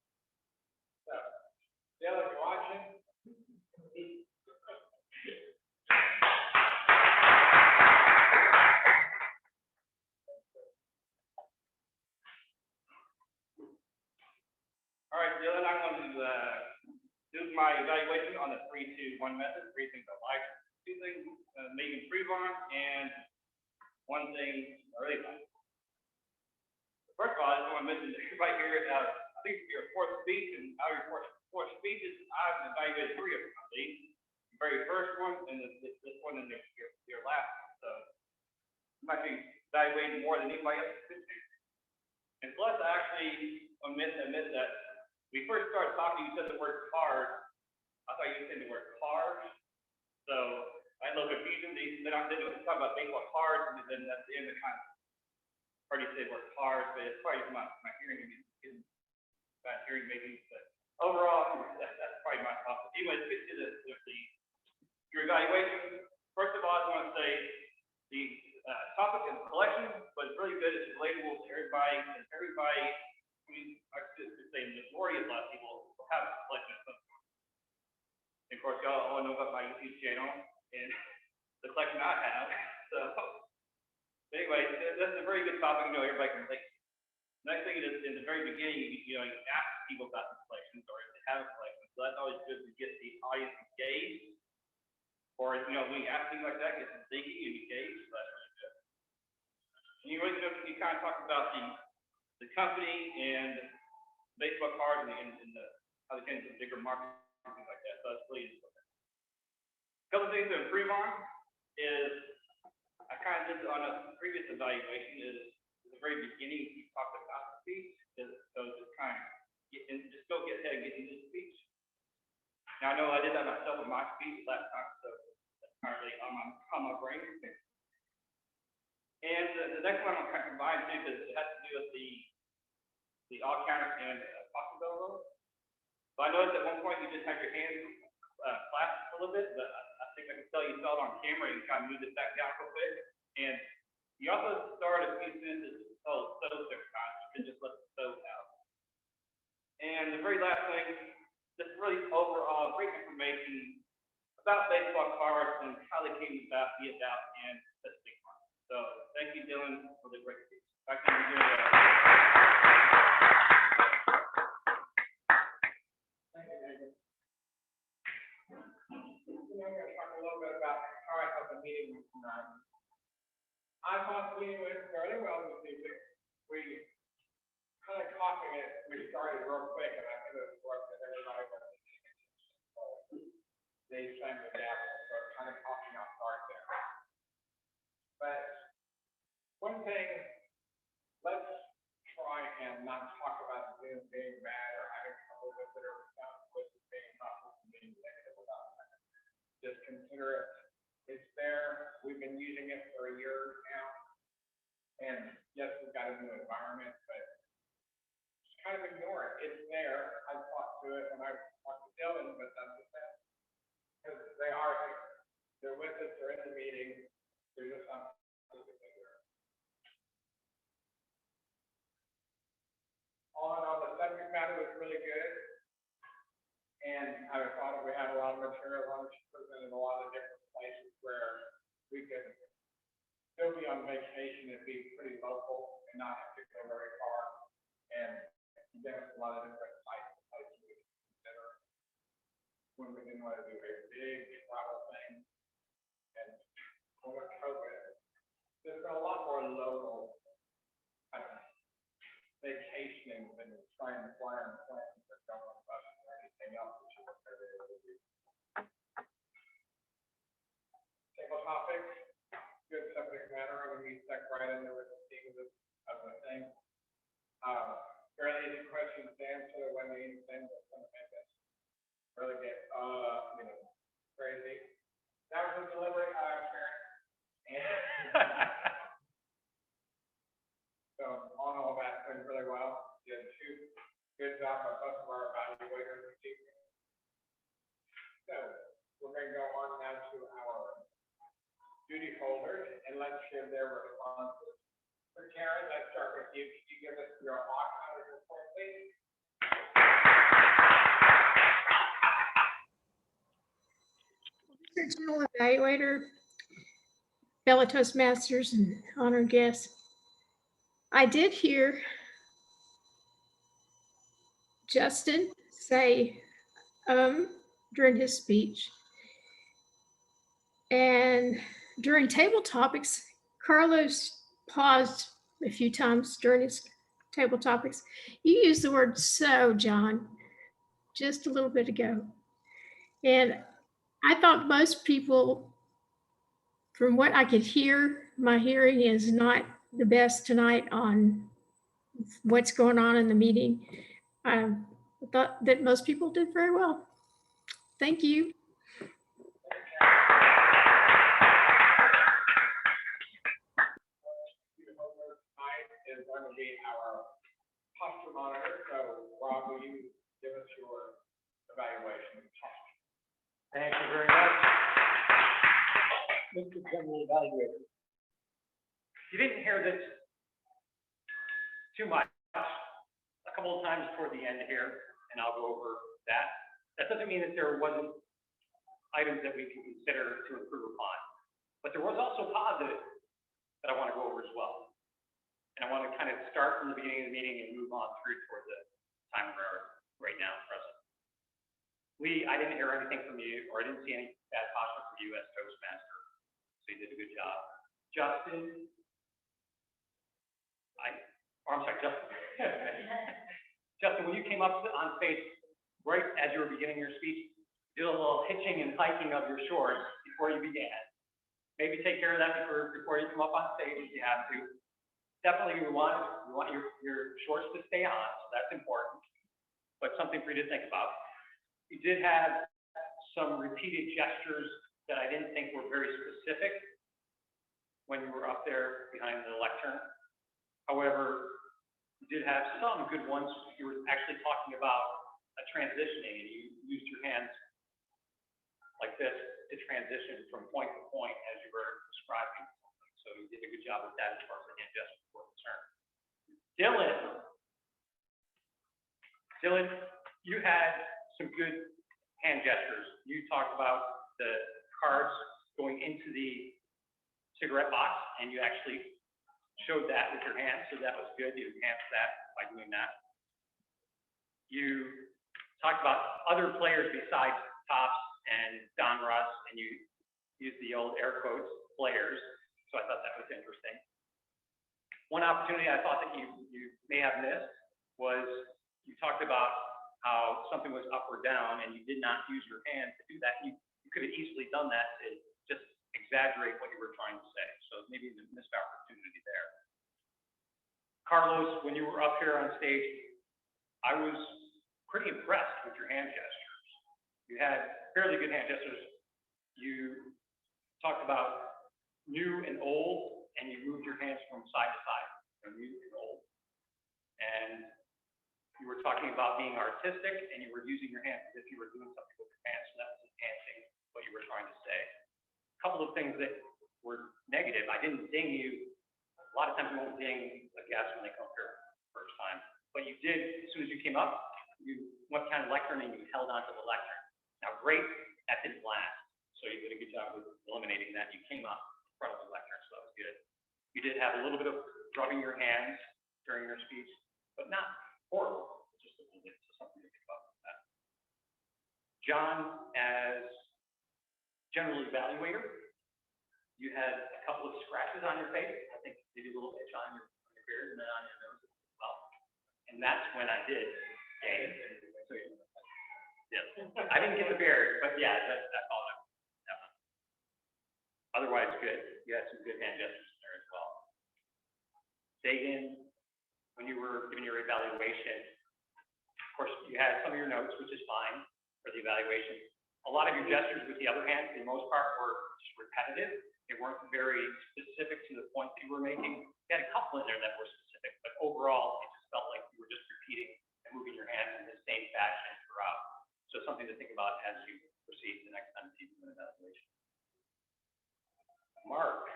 So, Dylan, you watching? All right, Dylan, I'm going to do my evaluation on the 3-2-1 method. 3 things I like, 2 things maybe improve on, and 1 thing I really like. First of all, I just want to mention to everybody here, I think it's your 4th speech, and out of your 4 speeches, I've evaluated 3 of them, I think. The very first one, and this one, and your last one. So, you might be evaluating more than anybody else could do. And plus, I actually admit that when we first started talking, you said the word card. I thought you said the word cars. So, I had a little confusion. Then I did talk about baseball cards, and then at the end, it kind of already said word cars, but it's probably my hearing is bad hearing maybe. But overall, that's probably my thought. Anyway, let's get to your evaluation. First of all, I want to say the topic and collection was really good. It's relatable to everybody, and everybody. I mean, I should say the majority of a lot of people have a collection of some sort. And of course, y'all all know about my YouTube channel and the collection I have. So anyway, that's a very good topic. You know, everybody can relate. Next thing is in the very beginning, you ask people about the collections or if they have a collection. So that's always good to get the audience engaged. Or when you ask things like that, get them thinking and engaged. So that's really good. And you kind of talk about the company and baseball cards and how they get into bigger markets and things like that. So that's really important. A couple of things to improve on is I kind of did on a previous evaluation is at the very beginning you talked about the speech. So just kind of just go get ahead and get into the speech. Now I know I did that myself with my speech last time, so that's kind of really on my brain. And the next one I'm kind of combined too because it has to do with the all counter and possible. So I noticed at one point you just had your hands clasped a little bit, but I think I can tell you saw it on camera and kind of moved it back down a little bit. And you also started a few sentences, so different times. You can just let the so out. And the very last thing, just really overall great information about baseball cards and how they came about, be about, and that's big one. So thank you, Dylan, for the great speech. Back to you, I'm going to talk a little bit about how I thought the meeting was tonight. I thought the meeting went fairly well this evening. We kind of coughing it. We started real quick, and I think it worked that everybody was they sang the gavel, so kind of coughing out start there. But one thing, let's try and not talk about Zoom being bad or having trouble with it or with it being possible and being negative about it. Just consider it. It's there. We've been using it for a year now. And yes, we've got a new environment, but just kind of ignore it. It's there. I talked to it when I talked to Dylan, but that's the thing. Because they are here. They're with us, they're in the meeting. They're just not. All in all, the subject matter was really good. And I thought we had a lot of material on which presented a lot of different places where we could still be on vacation and be pretty local and not have to go very far. And give us a lot of different types of places we could consider when we didn't want to do a big travel thing. And with COVID, there's been a lot more local vacationing than trying to fly on planes or government buses or anything else, which is what they're able to do. Single topic, good subject matter. I mean, we stuck right into the theme of the thing. Fairly easy questions to answer when anything that's going to make us really get crazy. That was a deliberate So on all that went really well. Did a good job of both of our evaluators this evening. So we're going to go on now to our duty holders and let's hear their responses. For Karen, let's start with you. Can you give us your audit report, please? General Evaluator, fellow Toastmasters, and honored guests. I did hear Justin say during his speech. And during table topics, Carlos paused a few times during his table topics. You used the word "so," John, just a little bit ago. And I thought most people, from what I could hear, my hearing is not the best tonight on what's going on in the meeting. I thought that most people did very well. Thank you. Is going to be our posture monitor. So, Rob, will you give us your evaluation of posture? Thank you very much, Mr. General Evaluator. You didn't hear this too much, a couple of times toward the end here, and I'll go over that. That doesn't mean that there wasn't items that we can consider to improve upon, but there was also positive that I want to go over as well. And I want to kind of start from the beginning of the meeting and move on through toward the time we're right now present. Lee, I didn't hear anything from you, or I didn't see any bad posture from you as Toastmaster, so you did a good job. Justin, Justin, when you came up on stage right as you were beginning your speech, did a little hitching and hiking of your shorts before you began. Maybe take care of that before you come up on stage if you have to. Definitely we want your shorts to stay on, so that's important, but something for you to think about. You did have some repeated gestures that I didn't think were very specific when you were up there behind the lectern. However, you did have some good ones. You were actually talking about a transitioning, and you used your hands like this to transition from point to point as you were describing. So you did a good job with that as far as the hand gestures were concerned. Dylan, you had some good hand gestures. You talked about the cards going into the cigarette box, and you actually showed that with your hands, so that was good. You enhanced that by doing that. You talked about other players besides Tops and Don Russ, and you used the old air quotes, players, so I thought that was interesting. One opportunity I thought that you may have missed was you talked about how something was up or down, and you did not use your hand to do that. You could have easily done that to just exaggerate what you were trying to say, so maybe a missed opportunity there. Carlos, when you were up here on stage, I was pretty impressed with your hand gestures. You had fairly good hand gestures. You talked about new and old, and you moved your hands from side to side, new and old. And you were talking about being artistic, and you were using your hands as if you were doing something with your hands, so that was enhancing what you were trying to say. A couple of things that were negative. I didn't ding you. A lot of times we won't ding a guest when they come here first time, but you did, as soon as you came up, you went kind of lectern and you held onto the lectern. Now, great, that didn't last, so you did a good job with eliminating that. You came up in front of the lectern, so that was good. You did have a little bit of rubbing your hands during your speech, but not horrible, just a little bit, so something to think about with that. John, as general evaluator, you had a couple of scratches on your face. I think maybe a little itch on your beard and then on your nose as well. And that's when I did Dave. So, yes. I didn't get the beard, but yeah, that's all that one. Otherwise, good. You had some good hand gestures there as well. Dagan, when you were giving your evaluation, of course, you had some of your notes, which is fine for the evaluation. A lot of your gestures with the other hand, for the most part, were just repetitive. They weren't very specific to the point that you were making. You had a couple in there that were specific, but overall, it just felt like you were just repeating and moving your hands in the same fashion throughout. So something to think about as you proceed the next time you do an evaluation. Mark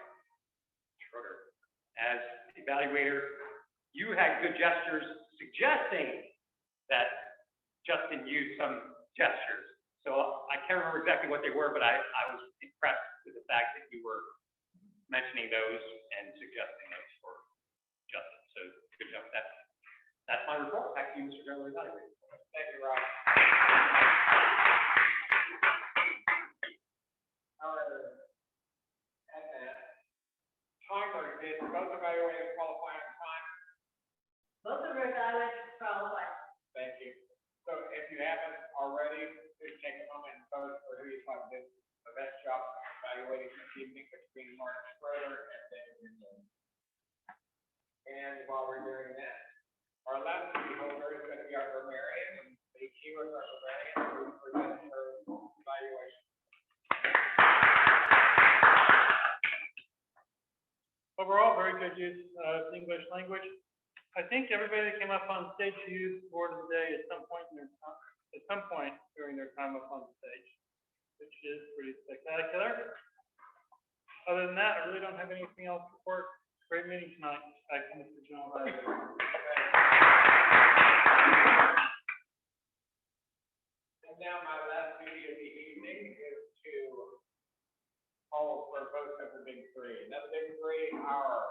Schroeder, as evaluator, you had good gestures suggesting that Justin used some gestures. So I can't remember exactly what they were, but I was impressed with the fact that you were mentioning those and suggesting those for Justin. So good job with that. That's my report. Back to you, Mr. General Evaluator. Thank you, Rob. Timer, did both evaluators qualify on time? Both of our evaluators qualified. Thank you. So if you haven't already, please take a moment and vote for who you thought did the best job evaluating this evening between Mark Schroeder and David Rizzo. And while we're doing that, our last key holder is going to be our grammarian, and the keyword our grammarian will present her evaluation. Overall, very good use of English language. I think everybody that came up on stage used the word of the day at some point during their time up on stage, which is pretty spectacular. Other than that, I really don't have anything else to report. Great meeting tonight. Back to Mr. John. And now my last duty of the evening is to call for votes of the big three. And the big three are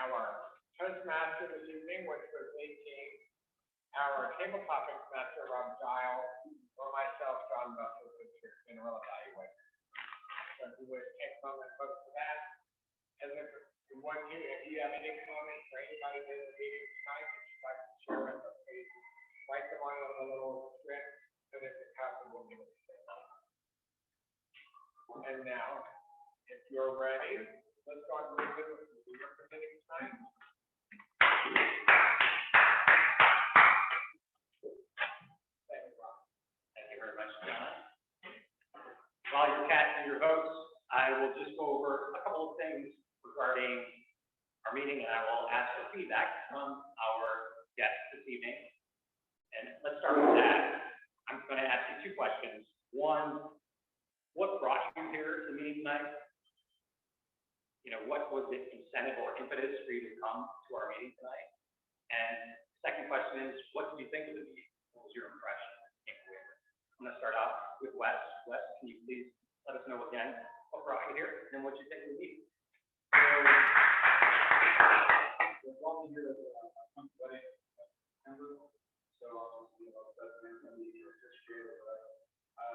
our Toastmaster this evening, which was 18, our table topics master, Rob Giles, or myself, John Buffett, which is general evaluator. So if you would take a moment and vote for that. And if you have any comments for anybody in the meeting tonight that you'd like to share with us, please write them on a little script so that the council will give it to them. And now, if you're ready, let's go on to the business we are presenting tonight. Thank you, Rob. Thank you very much, John. While you're casting your votes, I will just go over a couple of things regarding our meeting, and I will ask for feedback from our guests this evening. And let's start with that. I'm going to ask you two questions. One, what brought you here to the meeting tonight? What was the incentive or impetus for you to come to our meeting tonight? And second question is, what did you think of the meeting? What was your impression? I'm going to start off with Wes. Wes, can you please let us know again, what brought you here, and what you think of the meeting.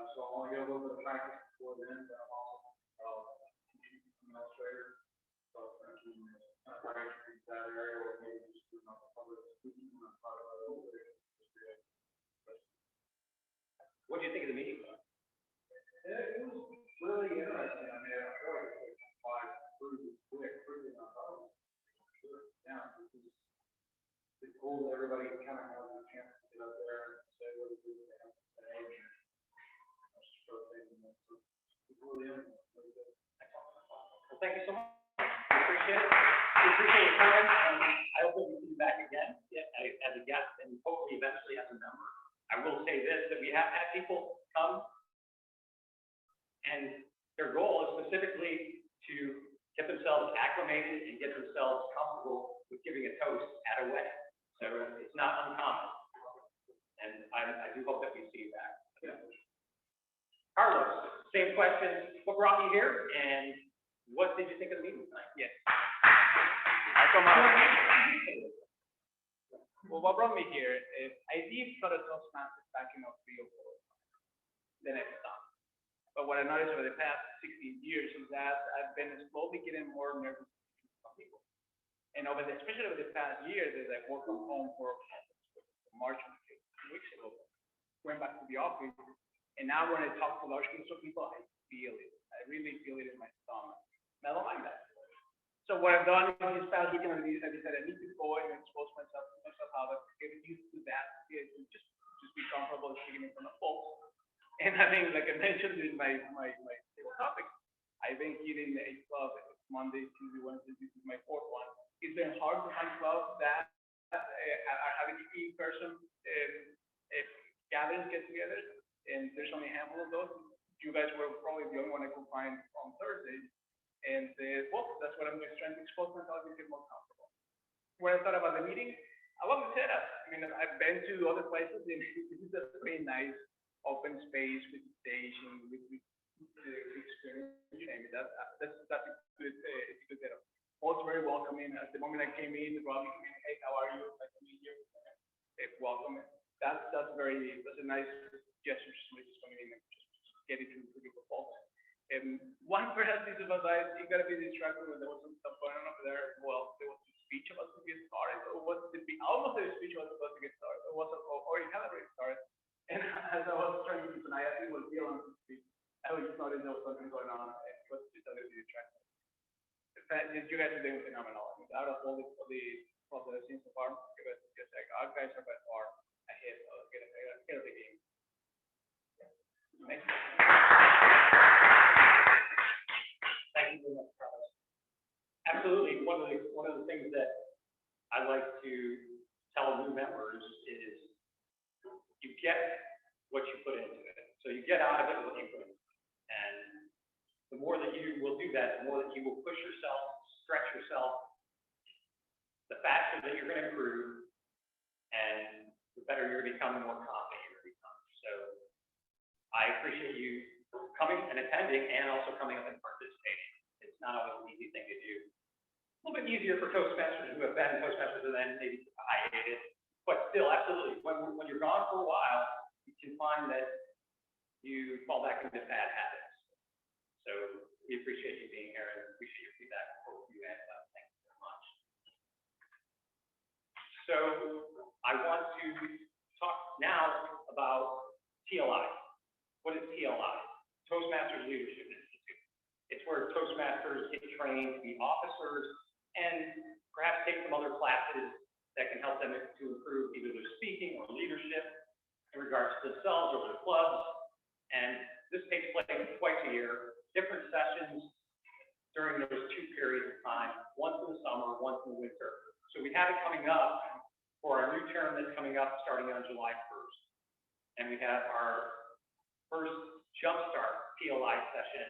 So I want to get a little bit of practice before then, but I'm also, administrator. So I'm thinking, that area, or maybe just do public speaking on part of the whole thing. What do you think of the meeting? It was really interesting. I mean, I feel like it applied pretty quick, pretty on. Yeah, it's cool that everybody kind of has a chance to get up there and say what it is they have to say. Well, thank you so much. We appreciate it. We appreciate your time. I hope that we see you back again as a guest and hopefully eventually as a member. I will say this, that we have had people come and their goal is specifically to get themselves acclimated and get themselves comfortable with giving a toast at a wedding. So it's not uncommon. And I do hope that we see you back. Carlos, same question. What brought you here and what did you think of the meeting tonight? Yes. Well, what brought me here is I did start a Toastmasters back in 3 or 4, the next time. But what I noticed over the past 16 years is that I've been slowly getting more nervous with people. And especially over the past year, as I worked from home for March 2 weeks ago, went back to the office, and now when I talk to large groups of people, I feel it. I really feel it in my stomach. And I don't like that. So what I've done in this past weekend, I decided I need to go and expose myself to how to get used to that, just be comfortable speaking in front of folks. And I think, like I mentioned in my table topic, I've been hitting a club Monday, Tuesday, Wednesday. This is my 4th one. It's been hard to find clubs that are having in-person gatherings, get-togethers, and there's only a handful of those. You guys were probably the only one I could find on Thursday. And well, that's what I'm just trying to expose myself and get more comfortable. When I thought about the meeting, I love the setup. I mean, I've been to other places, and this is a pretty nice open space with the stage and with the experience. You name it. That's a good setup. Also very welcoming. At the moment I came in, Robbie came in, hey, how are you? Nice to meet you. Welcome. That's a nice gesture, just coming in and just getting to people folks. And one perhaps piece of advice, you gotta be distracted when there was some stuff going on over there as well. There was a speech about to get started, or almost the speech was supposed to get started, or it had already started. And as I was trying to keep an eye, I think it was Dylan to speak. I was noticing there was something going on, and it was just a little bit distracting. In fact, you guys are doing phenomenal. I mean, out of all the that I've seen so far, you guys are just like, our guys are by far ahead of the game. Thank you. Thank you very much, Carlos. Absolutely. One of the things that I like to tell new members is you get what you put into it. So you get out of it what you put into it. And the more that you will do that, the more that you will push yourself, stretch yourself, the faster that you're going to improve, and the better you're becoming, the more confident you're going to become. So I appreciate you coming and attending and also coming up and participating. It's not always an easy thing to do. A little bit easier for Toastmasters who have been Toastmasters and then maybe hiatus, but still, absolutely. When you're gone for a while, you can find that you fall back into bad habits. So we appreciate you being here and appreciate your feedback. Thank you very much. So I want to talk now about TLI. What is TLI? Toastmasters Leadership Institute. It's where Toastmasters get trained to be officers and perhaps take some other classes that can help them to improve either their speaking or leadership in regards to themselves or their clubs. And this takes place twice a year, different sessions during those 2 periods of time, once in the summer, once in the winter. So we have it coming up for our new term that's coming up starting on July 1st. And we have our first Jumpstart PLI session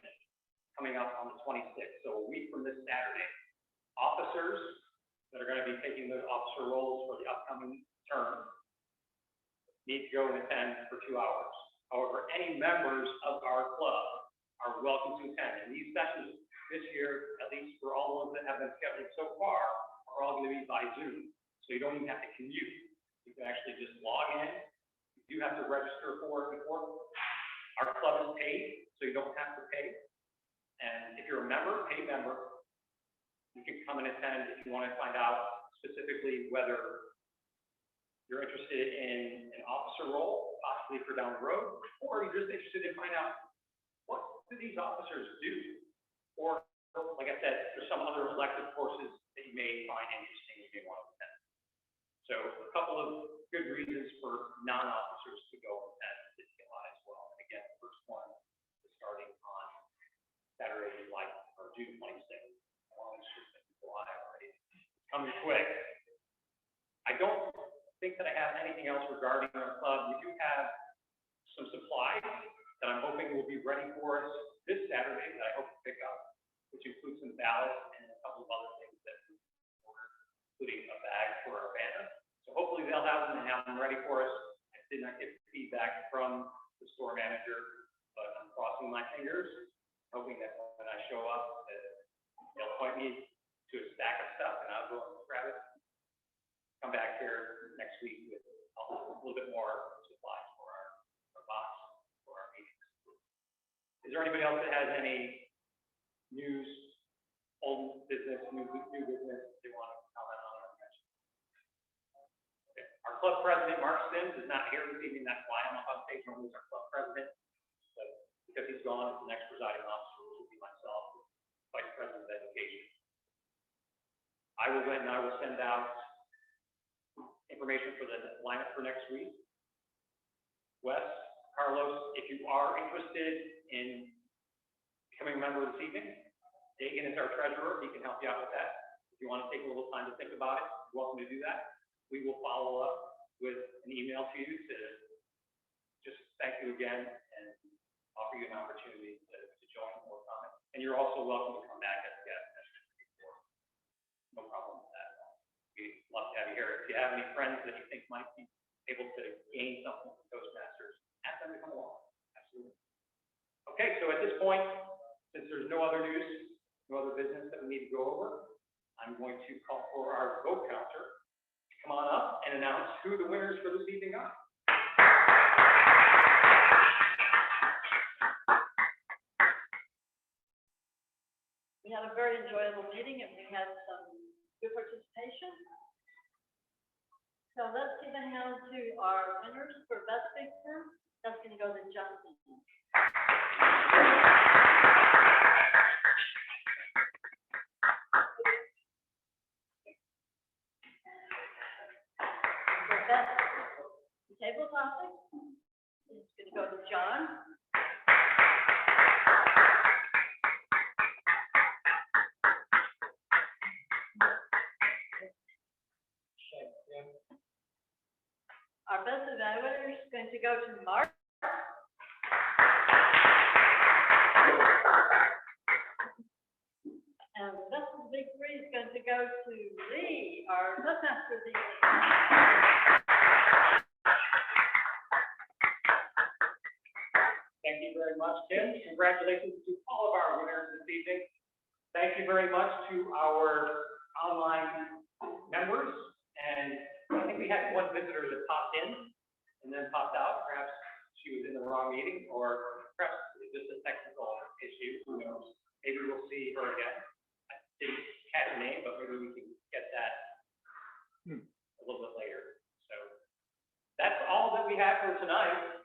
coming up on the 26th, so a week from this Saturday. Officers that are going to be taking those officer roles for the upcoming term need to go and attend for 2 hours. However, any members of our club are welcome to attend. And these sessions this year, at least for all the ones that have been scheduled so far, are all going to be by Zoom. So you don't even have to commute. You can actually just log in. You do have to register for it before. Our club is paid, so you don't have to pay. And if you're a member, paid member, you can come and attend if you want to find out specifically whether you're interested in an officer role, possibly for down the road, or you're just interested in finding out what do these officers do? Or, like I said, there's some other elective courses that you may find interesting you may want to attend. So a couple of good reasons for non-officers to go attend July as well. And again, the first one is starting on Saturday, June 26th. Well, it's just in July already. It's coming quick. I don't think that I have anything else regarding our club. We do have some supplies that I'm hoping will be ready for us this Saturday that I hope to pick up, which includes some ballots and a couple of other things that we ordered, including a bag for our banner. So hopefully they'll have them and have them ready for us. I did not get feedback from the store manager, but I'm crossing my fingers, hoping that when I show up, that they'll point me to a stack of stuff and I'll go and grab it. Come back here next week with a little bit more supplies for our box for our meetings. Is there anybody else that has any news, old business, new business they want to comment on or mention? Okay. Our club president, Mark Sims, is not here this evening. That's why I'm up on stage. Normally, he's our club president. So because he's gone, the next presiding officer will be myself, vice president of education. I will then send out information for the lineup for next week. Wes, Carlos, if you are interested in becoming a member this evening, Dagan is our treasurer. He can help you out with that. If you want to take a little time to think about it, you're welcome to do that. We will follow up with an email to you to just thank you again and offer you an opportunity to join or comment. And you're also welcome to come back as a guest. No problem with that. We'd love to have you here. If you have any friends that you think might be able to gain something from Toastmasters, ask them to come along. Absolutely. Okay, so at this point, since there's no other news, no other business that we need to go over, I'm going to call for our vote counter to come on up and announce who the winners for this evening are. We had a very enjoyable meeting and we had some good participation. So let's give a hand to our winners for best picture. That's going to go to Justin. For best table topic, it's going to go to John. Our best evaluator is going to go to Mark. And the best of the big three is going to go to Lee, our Toastmaster of the year. Thank you very much, Tim. Congratulations to all of our winners this evening. Thank you very much to our online members. And I think we had one visitor that popped in and then popped out. Perhaps she was in the wrong meeting, or perhaps it's just a technical issue. Who knows? Maybe we'll see her again. I didn't catch her name, but maybe we can get that a little bit later. So that's all that we have for tonight.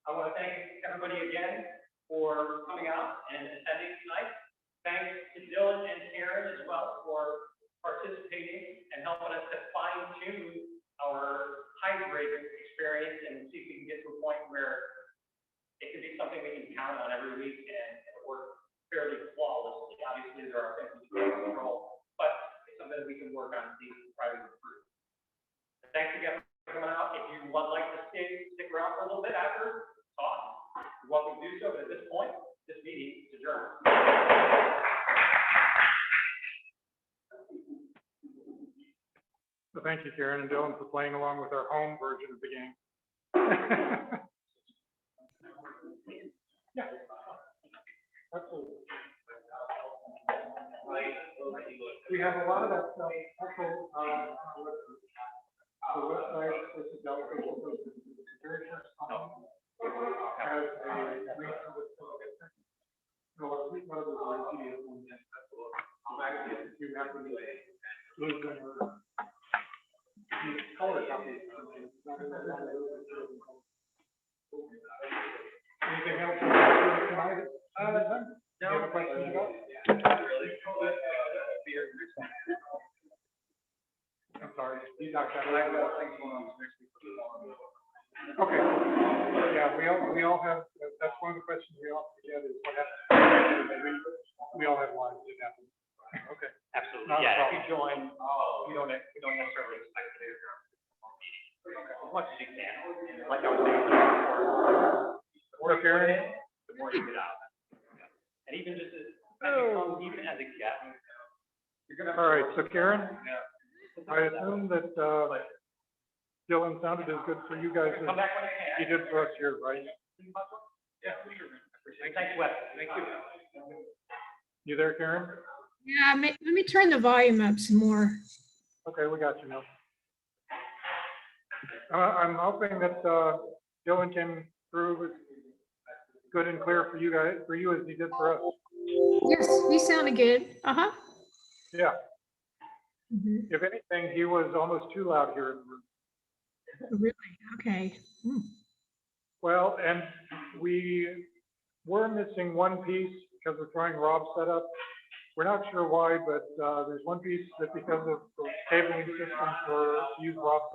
I want to thank everybody again for coming out and attending tonight. Thanks to Dylan and Aaron as well for participating and helping us to fine-tune our hybrid experience and see if we can get to a point where it can be something we can count on every week and work fairly flawlessly. Obviously, there are things we can't control, but it's something that we can work on and see if we can try to improve. Thanks again for coming out. If you would like to stick around for a little bit after talk, you're welcome to do so. But at this point, this meeting is adjourned. So thank you, Karen and Dylan, for playing along with our home version of the game. Yeah. have a lot of that stuff also on our website. The website is the Delaware Local Very First Column has a link to the. No, one of those are PDF ones. If you happen to lose them or use color copies. Anything else tonight? No. You have a question about? I'm sorry, you knocked that out. Okay, yeah, we all have, that's one of the questions we all get is what happens. We all have lives that happen. Okay. Absolutely, Not a yeah, if problem. you join, you don't necessarily expect to hear as much as you can, like I was saying before. The more you put in, the more you get out. And even just as you come, even as a guest. All right, so Karen, I assume that, Dylan sounded as good for you guys Come as back when you can. he did for us here, right? Yeah, for sure. Thanks, Wes. Thank you. You there, Karen? Yeah, let me turn the volume up some more. Okay, we got you now. I'm hoping that, Dylan came through good and clear for you guys, for you as he did for us. Yes, he sounded good. Uh-huh. Yeah, Mhm. if anything, he was almost too loud here in the room. Really? Okay. Well, and we were missing one piece because we're trying Rob's setup. We're not sure why, but there's one piece that because of the cabling system for use Rob's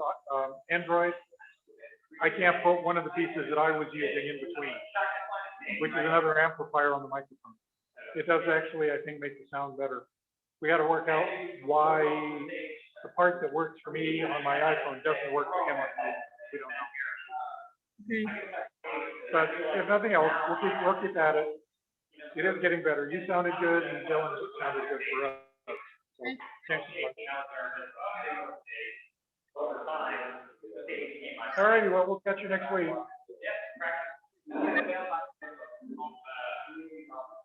Android, I can't put one of the pieces that I was using in between, which is another amplifier on the microphone. It does actually, I think, make the sound better. We got to work out why the part that works for me on my iPhone doesn't work for him on his. We don't know. Okay. But if nothing else, we'll keep at it. It is getting better. You sounded good and Dylan sounded good for us. So, thanks so much. All righty, well, we'll catch you next week.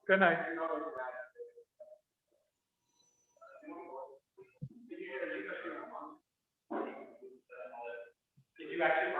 Good night. Did you actually